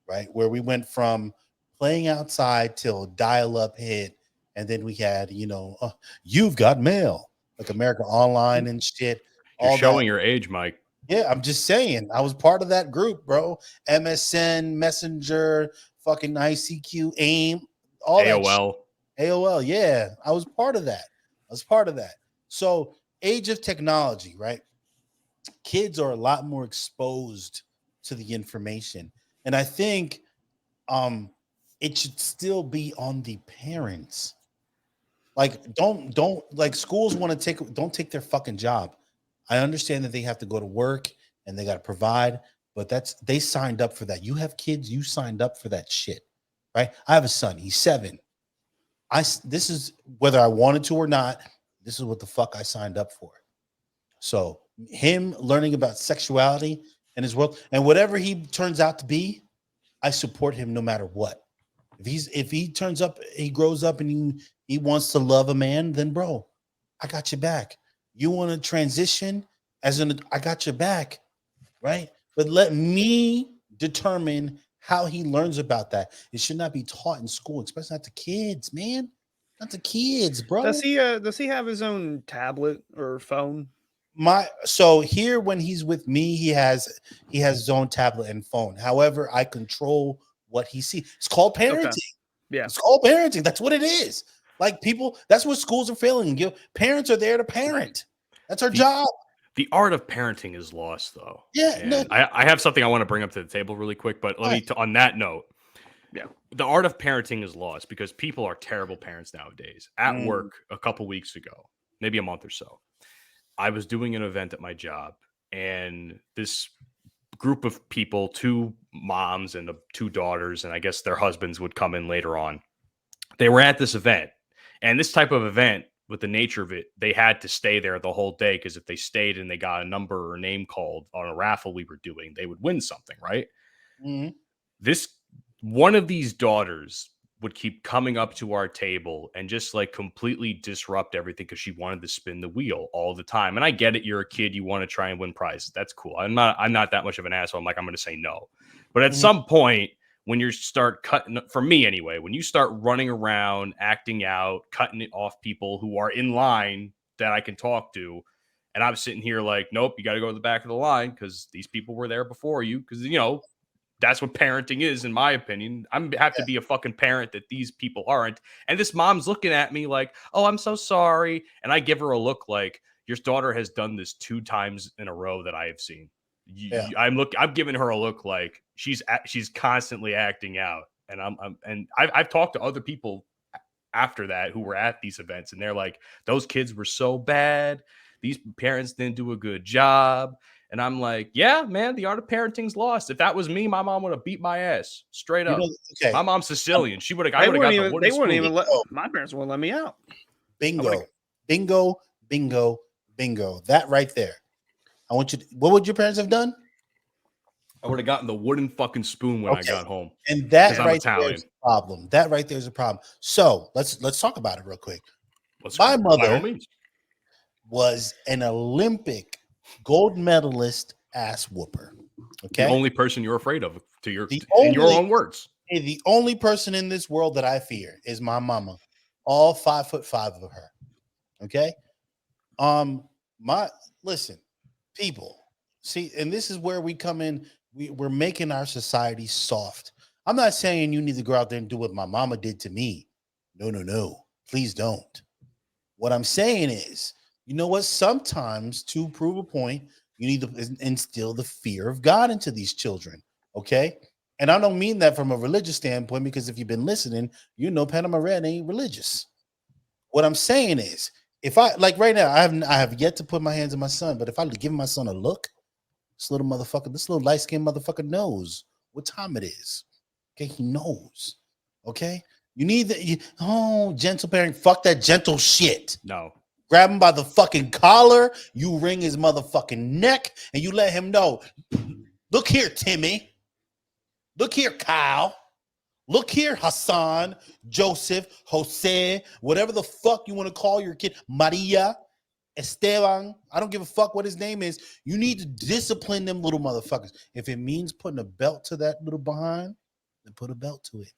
right? Where we went from playing outside till dial-up hit, and then we had, You've Got Mail, like America Online and shit. You're showing your age, Mike. Yeah, I'm just saying. I was part of that group, bro. MSN, Messenger, fucking ICQ, AIM, all AOL. that shit. AOL, yeah. I was part of that. So, age of technology, right? Kids are a lot more exposed to the information. And I think it should still be on the parents. Like, don't like schools want to don't take their fucking job. I understand that they have to go to work and they got to provide, but they signed up for that. You have kids, you signed up for that shit, right? I have a son, he's 7. This is whether I wanted to or not, this is what the fuck I signed up for. So him learning about sexuality and his world and whatever he turns out to be, I support him no matter what. If he turns up, he grows up and he wants to love a man, then bro, I got your back. You want to transition I got your back, right? But let me determine how he learns about that. It should not be taught in school, especially not to kids, man. Not to kids, bro. Does he have his own tablet or phone? So here when he's with me, he has his own tablet and phone. However, I control what he sees. It's called parenting. Okay. Yeah, it's called parenting. That's what it is. Like people, that's what schools are failing. Parents are there to parent. That's our job. The art of parenting is lost, though. Yeah, no. I have something I want to bring up to the table really quick, but on that note, yeah, the art of parenting is lost because people are terrible parents nowadays. At work, a couple weeks ago, maybe a month or so, I was doing an event at my job, and this group of people, 2 moms and 2 daughters, and I guess their husbands would come in later on. They were at this event, and this type of event, with the nature of it, they had to stay there the whole day because if they stayed and they got a number or name called on a raffle we were doing, they would win something, right? Mm-hmm. One of these daughters would keep coming up to our table and just like completely disrupt everything because she wanted to spin the wheel all the time. And I get it, you're a kid, you want to try and win prizes. That's cool. I'm not that much of an asshole. I'm going to say no. But at some point, when you start cutting, for me anyway, when you start running around, acting out, cutting it off people who are in line that I can talk to, and I'm sitting here like, nope, you got to go to the back of the line because these people were there before you. Because, that's what parenting is, in my opinion. I have to be a fucking parent that these people aren't. And this mom's looking at me like, oh, I'm so sorry. And I give her a look like, your daughter has done this 2 times in a row that I have seen. I'm giving her a look like she's constantly acting out, and I've talked to other people after that who were at these events, and they're like, those kids were so bad, these parents didn't do a good job, and I'm like, yeah, man, the art of parenting's lost. If that was me, my mom would have beat my ass straight up. Okay. My mom's Sicilian. She would have. They wouldn't even let my parents wouldn't let me out. Bingo, bingo, bingo, bingo. That right there. I want you. What would your parents have done? I would have gotten the wooden fucking spoon when I got home. And that right there is a problem. That right there is a problem. So let's talk about it real quick. My mother was an Olympic gold medalist ass whooper. Okay, the only person you're afraid of, in your own words. The only person in this world that I fear is my mama. All 5'5" of her. Okay. Listen. People, see, and this is where we come in. We're making our society soft. I'm not saying you need to go out there and do what my mama did to me. No. Please don't. What I'm saying is, you know what? Sometimes to prove a point, you need to instill the fear of God into these children. Okay. And I don't mean that from a religious standpoint, because if you've been listening, Panama Red ain't religious. What I'm saying is, if I like right now, I have yet to put my hands on my son, but if I give my son a look, this little light-skinned motherfucker knows what time it is. Okay, he knows. Okay, you need gentle parent. Fuck that gentle shit. No, grab him by the fucking collar. You wring his motherfucking neck, and you let him know. Look here, Timmy. Look here, Kyle. Look here, Hassan, Joseph, Jose, whatever the fuck you want to call your kid, Maria, Esteban. I don't give a fuck what his name is. You need to discipline them little motherfuckers. If it means putting a belt to that little behind, then put a belt to it.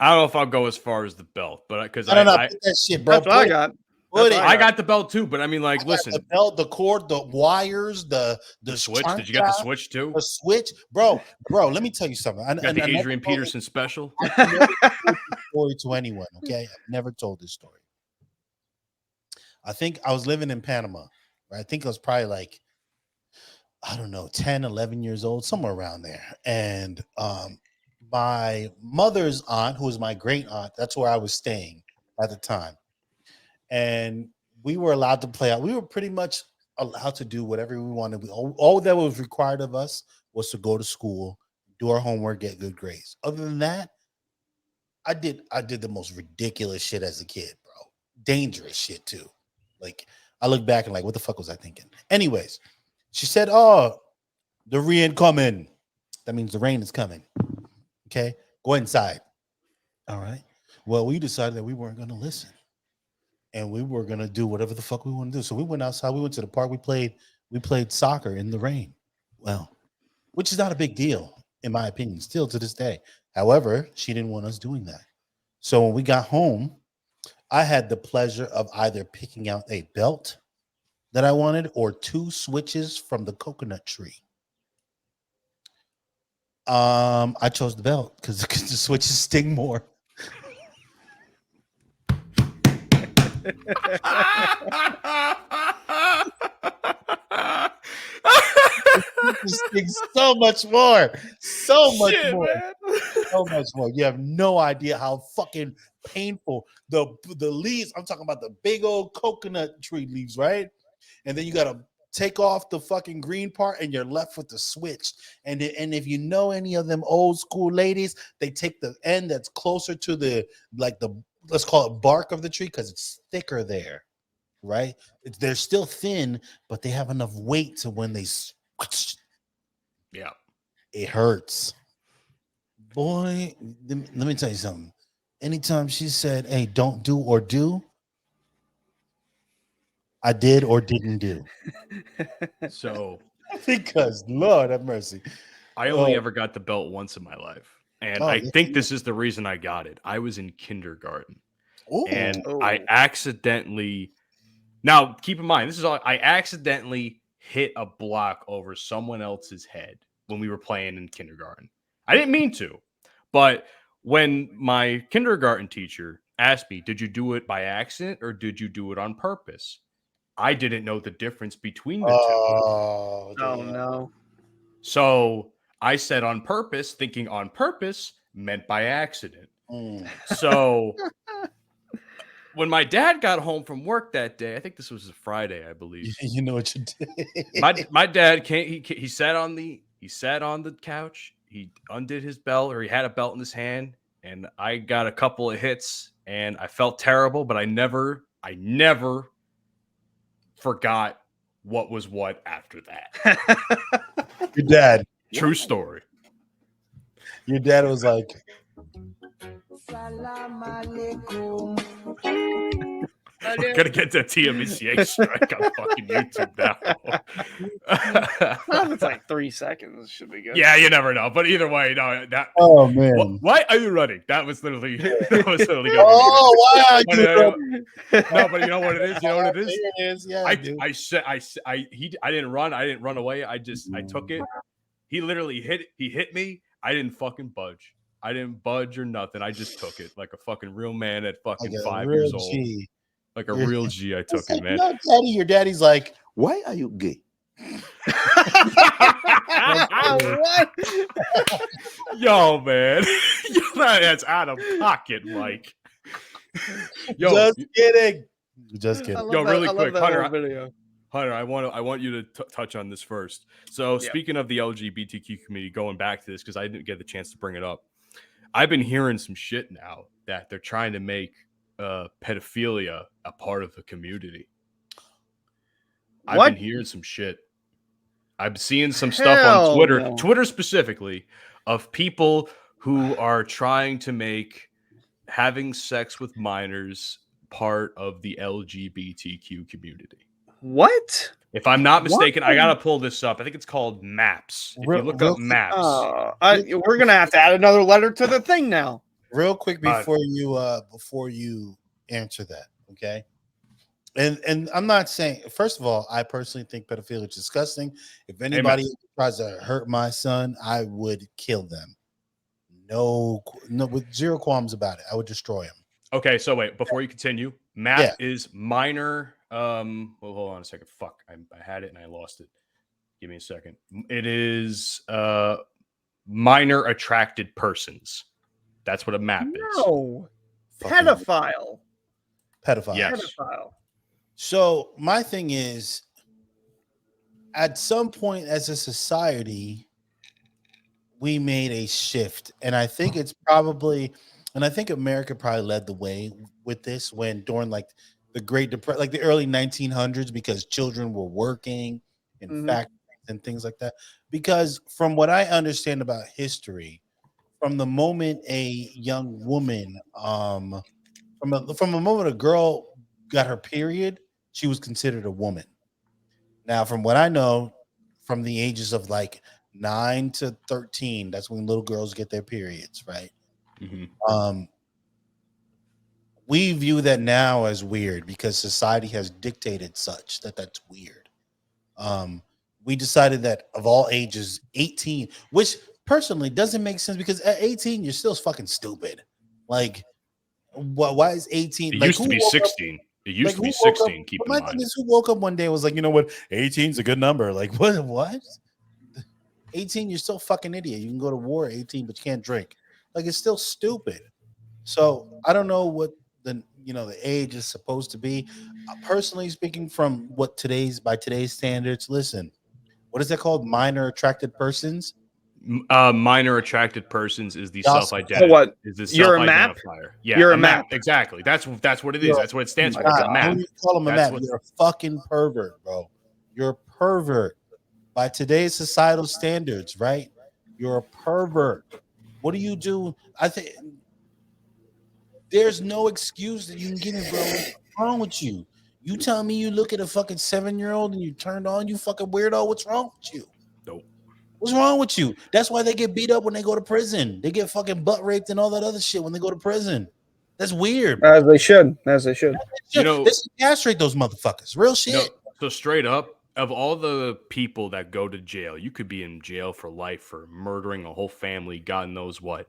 I don't know if I'll go as far as the belt, but because I don't know, put that shit, bro. That's what I got. I got the belt too, but I mean, like, listen, the belt, the cord, the wires, the switch. Did you get the switch too? The switch, bro. Let me tell you something. The Adrian Peterson special. I've never told this story to anyone. Okay, I've never told this story. I think I was living in Panama. Right? I think I was probably like, I don't know, 10, 11 years old, somewhere around there. And my mother's aunt, who was my great aunt, that's where I was staying at the time. and we were allowed to play out. We were pretty much allowed to do whatever we wanted. All that was required of us was to go to school, do our homework, get good grades. Other than that, I did the most ridiculous shit as a kid, bro. Dangerous shit too. Like I look back and like, what the fuck was I thinking? Anyways, she said, "Oh, the rain coming." That means the rain is coming. Okay, go inside. All right. Well, we decided that we weren't going to listen, and we were going to do whatever the fuck we want to do. So we went outside. We went to the park. We played soccer in the rain. Well, which is not a big deal in my opinion, still to this day. However, she didn't want us doing that. So when we got home, I had the pleasure of either picking out a belt that I wanted or 2 switches from the coconut tree. I chose the belt because the switches sting more. It stings so much more. So much more. Man. So much more. You have no idea how fucking painful the leaves. I'm talking about the big old coconut tree leaves, right? And then you gotta take off the fucking green part, and you're left with the switch. And if you know any of them old school ladies, they take the end that's closer to the let's call it bark of the tree because it's thicker there, right? They're still thin, but they have enough weight to when they. Yeah, it hurts. Boy, let me tell you something. Anytime she said, "Hey, don't do or do," I did or didn't do. So, because Lord have mercy, I only ever got the belt once in my life, and I think this is the reason I got it. I was in kindergarten, and I accidentally. Now, keep in mind, this is all. I accidentally hit a block over someone else's head when we were playing in kindergarten. I didn't mean to, but when my kindergarten teacher asked me, "Did you do it by accident or did you do it on purpose?" I didn't know the difference between the two. Oh no. So I said on purpose, thinking on purpose meant by accident. So when my dad got home from work that day, I think this was a Friday, I believe. You know what you did. My dad came. He sat on the couch. He undid his belt, or he had a belt in his hand, and I got a couple of hits, and I felt terrible, but I never forgot what was what after that. Your dad. True story. Your dad was like, Salam alaikum. I'm gonna get that TMCA strike on fucking YouTube now. It's like 3 seconds. Should be good. Yeah, you never know. But either way, no. That. Oh man, why are you running? That was literally. Oh, why are you running? No, but you know what it is. You know what it is. It is. Yeah, I didn't run. I didn't run away. I took it. He literally hit me. I didn't fucking budge. I didn't budge or nothing. I just took it like a fucking real man at fucking like 5 years old. G. Like a real G, I took it, man. No, Daddy, your daddy's like, Why are you gay? What? Yo, man. That's out of pocket, Mike. Yo, just kidding. Just kidding. Yo, really quick, Hunter. Video. Hunter, I want you to touch on this first. So, speaking of the LGBTQ community, going back to this because I didn't get the chance to bring it up. I've been hearing some shit now that they're trying to make pedophilia a part of the community. I've been hearing some shit. I'm seeing some stuff on Twitter, Twitter specifically, of people who are trying to make having sex with minors part of the LGBTQ community. What? If I'm not mistaken, I gotta pull this up. I think it's called Maps. If you look up Maps, we're gonna have to add another letter to the thing now. Real quick before you answer that, okay? And I'm not saying. First of all, I personally think pedophilia is disgusting. If anybody tries to hurt my son, I would kill them. No, with zero qualms about it. I would destroy him. Okay, so wait, before you continue, MAP is minor. Well, hold on a second. Fuck, I had it and I lost it. Give me a second. It is minor attracted persons. That's what a MAP is. No, pedophile. Pedophile. Yes. Pedophile. So my thing is, at some point as a society, we made a shift, and I think it's probably, and I think America probably led the way with this when during like the Great Depression, like the early 1900s, because children were working in factories and things like that. Because from what I understand about history, from the moment a young woman, from the moment a girl got her period, she was considered a woman. Now, from what I know, from the ages of like 9 to 13, that's when little girls get their periods, right? Mhm. We view that now as weird because society has dictated such that that's weird. We decided that of all ages, 18, which personally doesn't make sense because at 18 you're still fucking stupid. Like, why is 18? It Like, used to who be woke up? 16. It used Like, to who be woke up? 16. Keep But in my thing mind. is, who woke up one day and was like, you know what, 18 is a good number. Like, what? 18, you're still a fucking idiot. You can go to war at 18, but you can't drink. Like, it's still stupid. So I don't know what the age is supposed to be. Personally speaking, from what by today's standards, listen, what is that called? Minor attracted persons. Minor attracted persons is the Y'all self-identity. So what? Is the You're a map? self-identifier? Yeah, You're a a map. map. Exactly. That's what it is. You're- That's what it stands Oh for. my It's a God. map. When you call him a That's map, what- you're a fucking pervert, bro. You're a pervert by today's societal standards, right? You're a pervert. What do you do? I think there's no excuse that you can give me, bro. What's wrong with you? You tell me you look at a fucking 7-year-old and you turned on, you fucking weirdo. What's wrong with you? Nope. What's wrong with you? That's why they get beat up when they go to prison. They get fucking butt raped and all that other shit when they go to prison. That's weird. Bro. As they should. As they should. You know- they should castrate those motherfuckers. Real shit. No, so straight up, of all the people that go to jail, you could be in jail for life for murdering a whole family, God knows what.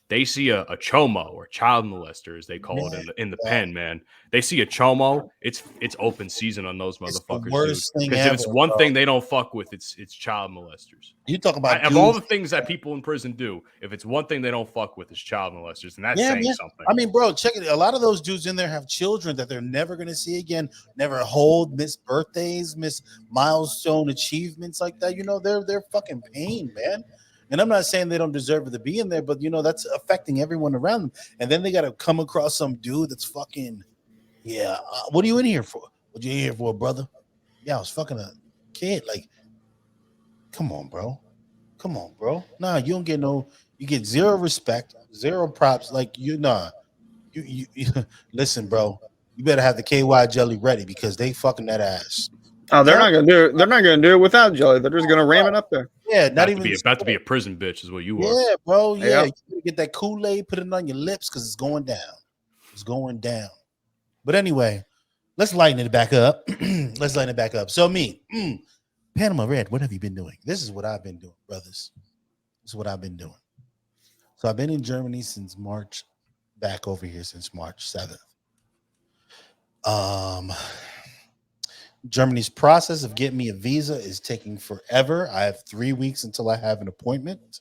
They see a chomo or child molester, as they call it in the pen, man. They see a chomo, it's open season on those It's the motherfuckers, dude. worst thing Because if it's ever, one bro. thing they don't fuck with, it's child molesters. You talk about Of all dudes- the things that people in prison do, if it's one thing they don't fuck with, it's child molesters, and that's Yeah, saying yeah. something. I mean, bro, check it. A lot of those dudes in there have children that they're never going to see again, never hold, miss birthdays, miss milestone achievements like that. You know, they're fucking pain, man. And I'm not saying they don't deserve to be in there, but you know, that's affecting everyone around them. And then they got to come across some dude that's fucking, what are you in here for? What you in here for, brother? Yeah, I was fucking a kid. Like, come on, bro. Come on, bro. Nah, you don't get you get zero respect, zero props. Like, you listen, bro. You better have the KY jelly ready because they fucking that ass. Oh, they're Yeah. not gonna do it. They're not gonna do it without jelly. They're just gonna ram it up there. Yeah, not About even to be a prison bitch is what you are. Yeah, bro. Yeah, Yeah. you gotta get that Kool-Aid, put it on your lips because it's going down. It's going down. But anyway, let's lighten it back up. Let's lighten it back up. So me, Panama Red, what have you been doing? This is what I've been doing, brothers. This is what I've been doing. So I've been in Germany since March, back over here since March 7th. Germany's process of getting me a visa is taking forever. I have 3 weeks until I have an appointment.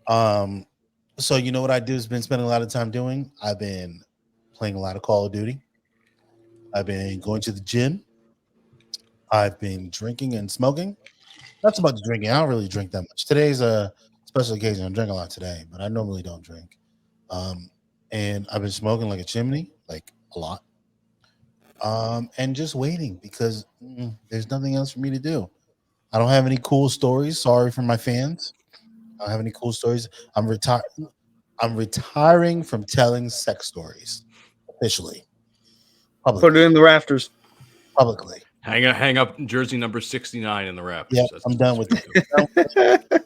So you know what I do has been spending a lot of time doing? I've been playing a lot of Call of Duty. I've been going to the gym. I've been drinking and smoking. Not so much drinking. I don't really drink that much. Today's a special occasion. I'm drinking a lot today, but I normally don't drink. And I've been smoking like a chimney, like a lot. And just waiting because there's nothing else for me to do. I don't have any cool stories. Sorry for my fans. I don't have any cool stories. I'm retiring from telling sex stories officially. Put it in the rafters. Publicly. Hang up jersey number 69 in the rafters. Yeah, I'm done with it.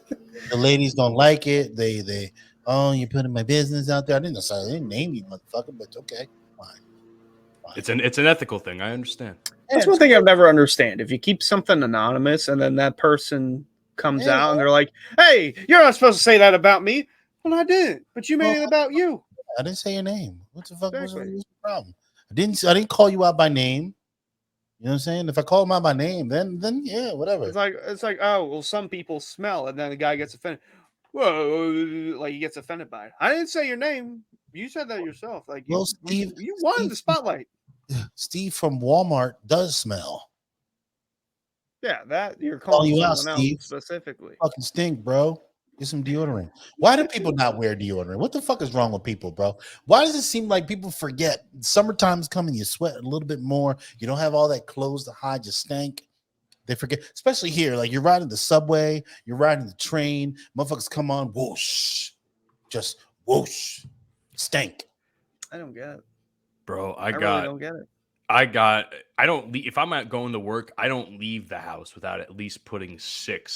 The ladies don't like it. They you're putting my business out there. I didn't name you, motherfucker, but okay, fine. It's an ethical thing. I understand. That's one thing I've never understand. If you keep something anonymous and then that person comes out and they're like, "Hey, you're not supposed to say that about me." Well, I did, but you made it about you. I didn't say your name. What the fuck Exactly. was the problem? I didn't call you out by name. You know what I'm saying? If I call him out by name, then yeah, whatever. It's like, oh, well, some people smell, and then the guy gets offended. Whoa, like he gets offended by it. I didn't say your name. You said that yourself. Like Well, you Steve, wanted Steve- the spotlight. Steve from Walmart does smell. Yeah, that you're Calling calling you out, someone Steve. else specifically. Fucking stink, bro. Get some deodorant. Why do people not wear deodorant? What the fuck is wrong with people, bro? Why does it seem like people forget? Summertime's coming, you sweat a little bit more. You don't have all that clothes to hide your stank. They forget, especially here. Like you're riding the subway, you're riding the train. Motherfuckers come on, whoosh, just whoosh, stank. I don't get it. Bro, I really don't get it. I don't leave, if I'm at going to work, I don't leave the house without at least putting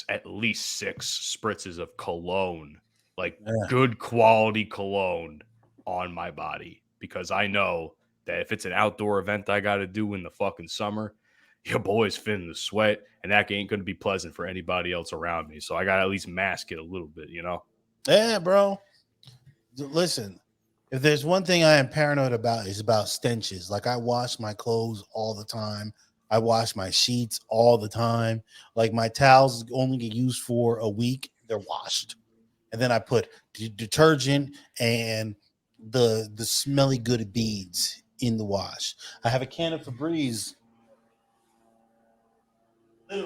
at least six spritzes of cologne, like good quality cologne on my body, because I know that if it's an outdoor event I got to do in the fucking summer, your boy's finna to sweat, and that ain't going to be pleasant for anybody else around me. So I got to at least mask it a little bit, you know? Yeah, bro. Listen, if there's one thing I am paranoid about, is about stenches. Like I wash my clothes all the time. I wash my sheets all the time. Like my towels only get used for a week. They're washed. And then I put detergent and the smelly good beads in the wash. I have a can of Febreze.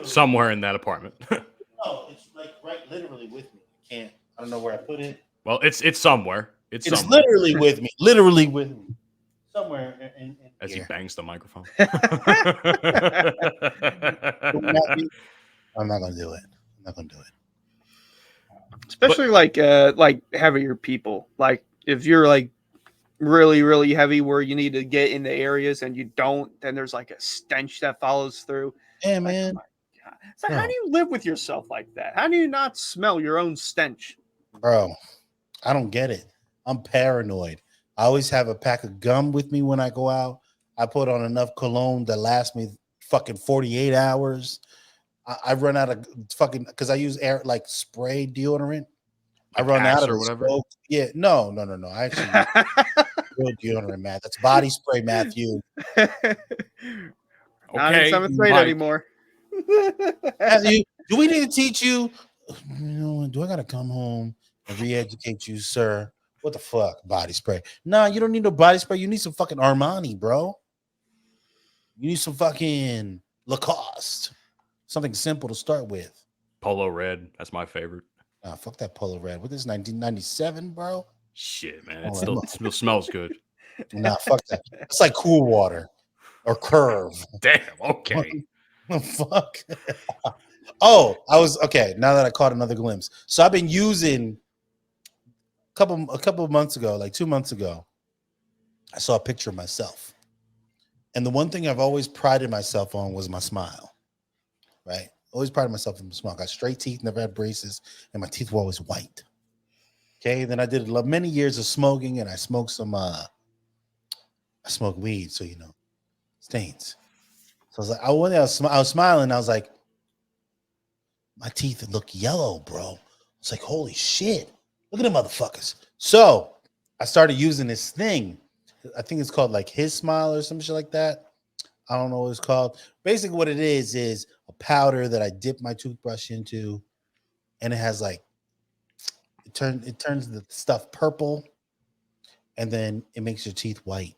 Somewhere in that apartment. No, it's like right literally with me. I don't know where I put it. Well, it's somewhere. It's somewhere. Literally with me. Literally with me. Somewhere in As he here. bangs the microphone. I'm not gonna do it. I'm not gonna do it. Especially like heavier people. Like if you're like really, really heavy where you need to get in the areas and you don't, then there's like a stench that follows through. Yeah, Like, man. my God. So how do you live with yourself like that? How do you not smell your own stench? Bro, I don't get it. I'm paranoid. I always have a pack of gum with me when I go out. I put on enough cologne that lasts me fucking 48 hours. I run out of fucking, because I use air like spray deodorant. I run out of or it. whatever. So, yeah, no. I actually real deodorant, Matt. That's body spray, Matthew. Not in seventh grade Mike. anymore. Matthew, do we need to teach you? Do I gotta come home and re-educate you, sir? What the fuck? Body spray. Nah, you don't need no body spray. You need some fucking Armani, bro. You need some fucking Lacoste. Something simple to start with. Polo red. That's my favorite. Nah, fuck that Polo Red. What is 1997, bro? Shit, man. Oh, It still smells good. Nah, fuck that. It's like Cool Water or Curve. Damn. Okay. Fuck. Oh, I was okay. Now that I caught another glimpse, so I've been using a couple of months ago, like 2 months ago, I saw a picture of myself, and the one thing I've always prided myself on was my smile. Right, always prided myself on my smile. I got straight teeth, never had braces, and my teeth were always white. Okay, then I did many years of smoking, and I smoked some. I smoked weed, so stains. So I was like, I was smiling. I was like, my teeth look yellow, bro. It's like, holy shit. Look at them motherfuckers. So I started using this thing. I think it's called like His Smile or some shit like that. I don't know what it's called. Basically, what it is a powder that I dip my toothbrush into, and it has like it turns the stuff purple, and then it makes your teeth white.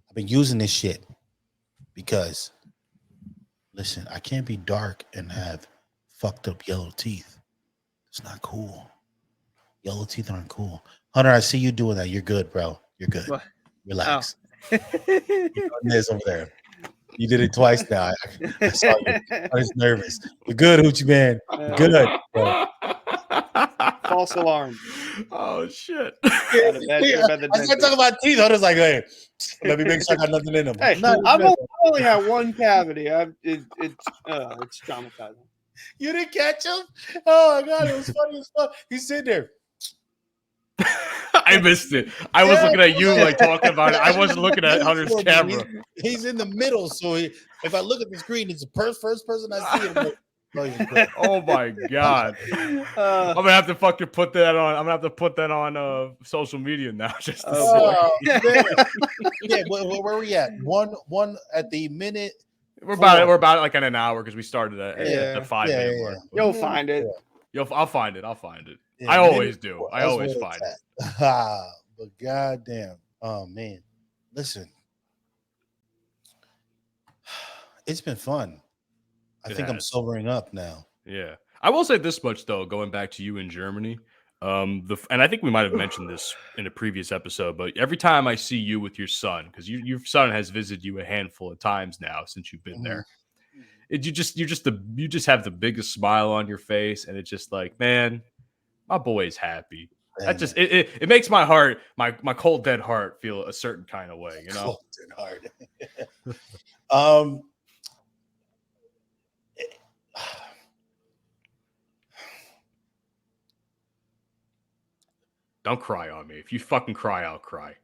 I've been using this shit because, listen, I can't be dark and have fucked up yellow teeth. It's not cool. Yellow teeth aren't cool. Hunter, I see you doing that. You're good, bro. You're good. What? Relax. You're doing this over there. You did it twice now. I saw you. I was nervous. You're good, Hoochieman. You're good, bro. False alarm. Oh shit. I start talking about teeth. Hunter's like, hey, let me make sure I got nothing in them. Hey, No, I've only had one cavity. It's traumatizing. You didn't catch him? Oh my god, it was funny as fuck. He's sitting there. I missed it. I was looking at you like talking about it. I wasn't looking at Hunter's camera. He's in the middle, so if I look at the screen, it's the first person I see. Like, oh my god! I'm gonna have to fucking put that on. I'm gonna have to put that on social media now. Just to yeah. Where we at? One at the minute. We're about like in an hour because we started at the 5 minute mark. You'll find it. I'll find it. Yeah, I always do. I always find it. But goddamn, oh man, listen, it's been fun. I It think I'm has. sobering up now. Yeah, I will say this much though. Going back to you in Germany, and I think we might have mentioned this in a previous episode, but every time I see you with your son, because your son has visited you a handful of times now since you've been Mhm. there, you just have the biggest smile on your face, and it's just like, man, my boy's happy. Hey, That man. just it makes my heart, my cold dead heart, feel a certain kind of way, you know. Cold and hard. um, Don't cry on me. If you fucking cry, I'll cry.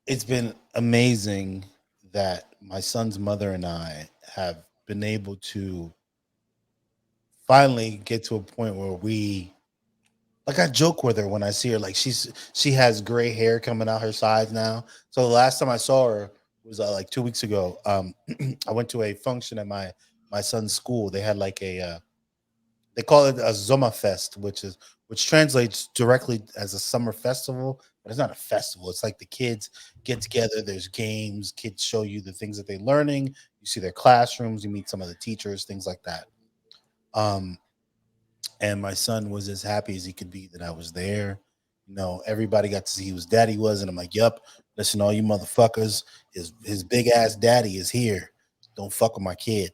it's been amazing that my son's mother and I have been able to finally get to a point where we like I joke with her when I see her. Like she has gray hair coming out her sides now. So the last time I saw her was like 2 weeks ago. I went to a function at my son's school. They had like a they call it a Sommerfest, which translates directly as a summer festival, but it's not a festival. It's like the kids get together. There's games. Kids show you the things that they're learning. You see their classrooms. You meet some of the teachers, things like that. Um, and my son was as happy as he could be that I was there. You know, everybody got to see whose daddy was, and I'm like, "Yup, listen, all you motherfuckers, his big ass daddy is here. Don't fuck with my kid."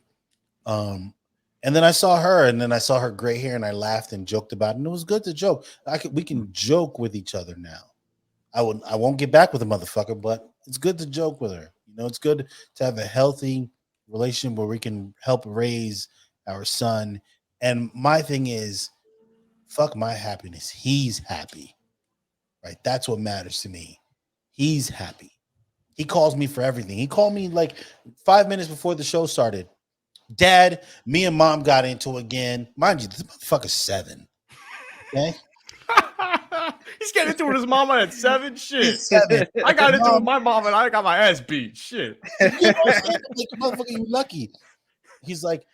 Um, and then I saw her, and then I saw her gray hair, and I laughed and joked about it. And it was good to joke. We can joke with each other now. I won't get back with the motherfucker, but it's good to joke with her. You know, it's good to have a healthy relationship where we can help raise our son. And my thing is, fuck my happiness. He's happy, right? That's what matters to me. He's happy. He calls me for everything. He called me like 5 minutes before the show started. Dad, me and mom got into it again. Mind you, this motherfucker's 7. Okay? He's getting into it with his mama at 7. Shit. He's 7. I got into it Mom, with my mom and I got my ass beat. Shit. you know what I'm saying? Like, motherfucker, you lucky. He's like,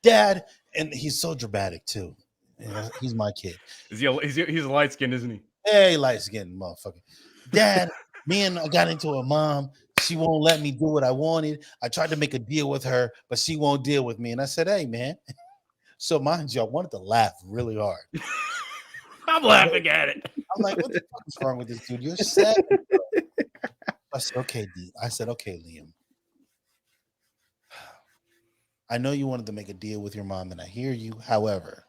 Dad, and he's so dramatic too. You know, he's my kid. He's a light skin, isn't he? Hey, light skinned motherfucker. Dad, me and I got into a mom. She won't let me do what I wanted. I tried to make a deal with her, but she won't deal with me. And I said, hey, man. So mind you, I wanted to laugh really hard. I'm laughing at it. I'm like, what the fuck is wrong with this dude? You're 7. I said, okay, D. I said, okay, Liam. I know you wanted to make a deal with your mom, and I hear you. However,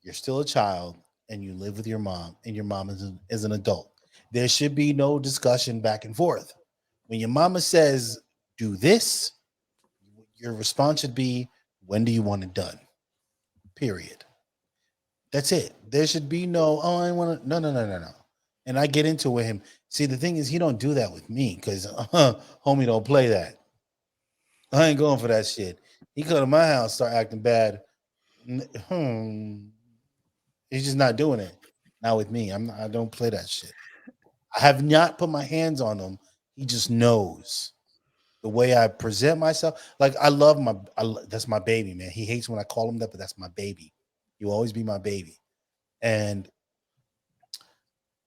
you're still a child, and you live with your mom, and your mom is an adult. There should be no discussion back and forth. When your mama says, do this, your response should be, when do you want it done? Period. That's it. There should be no, oh, I want to, no. And I get into it with him. See, the thing is, he don't do that with me because homie don't play that. I ain't going for that shit. He come to my house, start acting bad. He's just not doing it. Not with me. I don't play that shit. I have not put my hands on him. He just knows the way I present myself. Like I love that's my baby, man. He hates when I call him that, but that's my baby. He'll always be my baby. And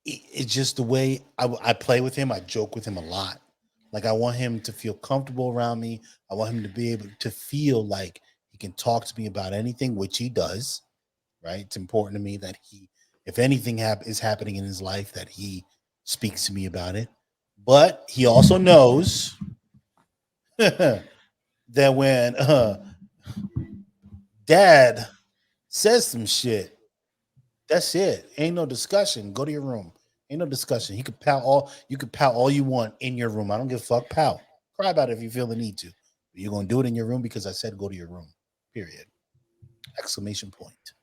it's just the way I play with him. I joke with him a lot. Like I want him to feel comfortable around me. I want him to be able to feel like he can talk to me about anything, which he does. Right? It's important to me that if anything is happening in his life, that he speaks to me about it. But he also knows that when Dad says some shit, that's it. Ain't no discussion. Go to your room. Ain't no discussion. You could pout all you want in your room. I don't give a fuck. Pout. Cry about it if you feel the need to. But you're gonna do it in your room because I said go to your room. Period. Exclamation point.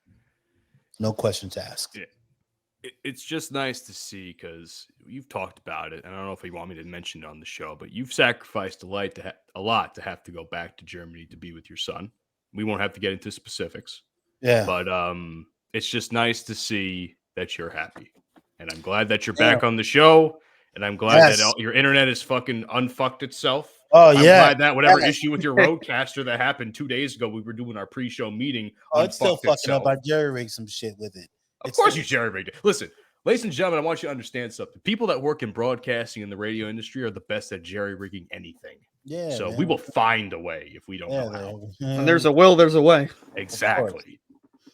No questions asked. Yeah. It's just nice to see because you've talked about it, and I don't know if you want me to mention it on the show, but you've sacrificed a lot to have to go back to Germany to be with your son. We won't have to get into specifics. Yeah. But it's just nice to see that you're happy. And I'm glad that you're back on the show. And I'm glad that your internet is fucking unfucked itself. Oh I'm yeah. glad that whatever Yeah. issue with your Roadcaster that happened 2 days ago, we were doing our pre-show meeting. Oh, it's still unfucked fucking itself. up. I jerry rigged some shit with it. Of It's course still- you jerry-rigged it. Listen, ladies and gentlemen, I want you to understand something. People that work in broadcasting in the radio industry are the best at jerry-rigging anything. Yeah. So man. we will find a way if we don't Yeah, know how. man. And there's a will, there's a way. Exactly.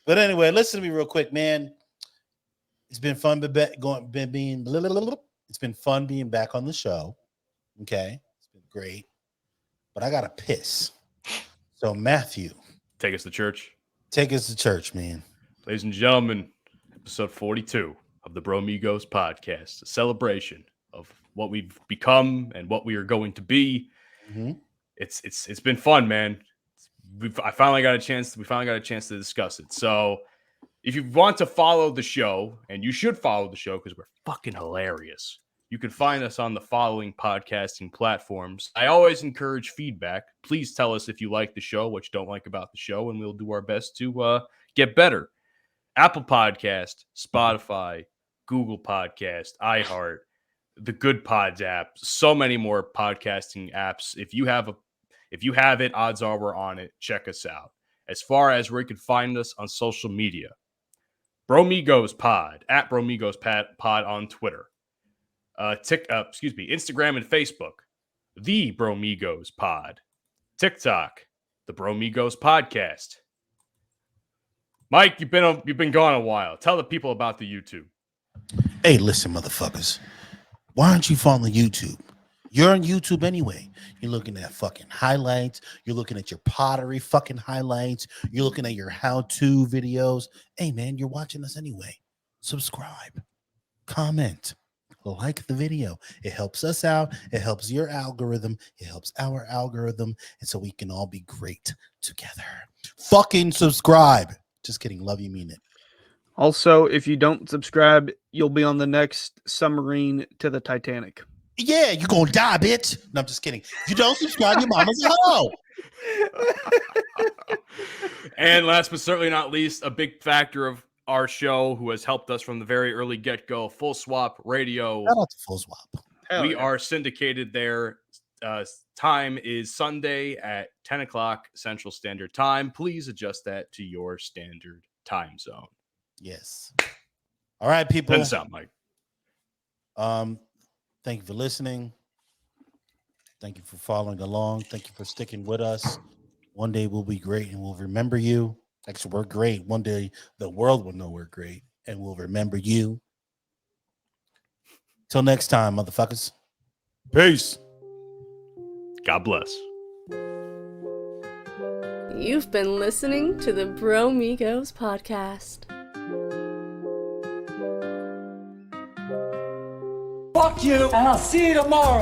But anyway, listen to me real quick, man. It's been fun it's been fun being back on the show. Okay. It's been great. But I gotta piss. So Matthew, Take us to church. take us to church, man. Ladies and gentlemen, episode 42 of the Bromigos Podcast, a celebration of what we've become and what we are going to be. Mhm. It's been fun, man. We finally got a chance to discuss it. So if you want to follow the show, and you should follow the show because we're fucking hilarious, you can find us on the following podcasting platforms. I always encourage feedback. Please tell us if you like the show, what you don't like about the show, and we'll do our best to get better. Apple Podcast, Spotify, Google Podcast, iHeart, the Good Pods app, so many more podcasting apps. If you have it, odds are we're on it. Check us out. As far as where you can find us on social media, Bromigos Pod, at Bromigos Pod on Twitter. Instagram and Facebook, the Bromigos Pod. TikTok, the Bromigos Podcast. Mike, you've been gone a while. Tell the people about the YouTube. Hey, listen, motherfuckers. Why aren't you following YouTube? You're on YouTube anyway. You're looking at fucking highlights. You're looking at your pottery fucking highlights. You're looking at your how-to videos. Hey, man, you're watching us anyway. Subscribe. Comment. Like the video. It helps us out. It helps your algorithm. It helps our algorithm. And so we can all be great together. Fucking subscribe. Just kidding. Love you, mean it. Also, if you don't subscribe, you'll be on the next submarine to the Titanic. Yeah, you're gonna die, bitch. No, I'm just kidding. If you don't subscribe, your mama's a hoe. And last but certainly not least, a big factor of our show who has helped us from the very early get-go, Full Swap Radio. Shout out to Full Swap. We are syndicated there. Time is Sunday at 10 o'clock Central Standard Time. Please adjust that to your standard time zone. Yes. All right, people. Send us out, Mike. Thank you for listening. Thank you for following along. Thank you for sticking with us. One day we'll be great and we'll remember you. Actually, we're great. One day the world will know we're great and we'll remember you. Till next time, motherfuckers. Peace. God bless. You've been listening to the Bromigos Podcast. Fuck you, and I'll see you tomorrow.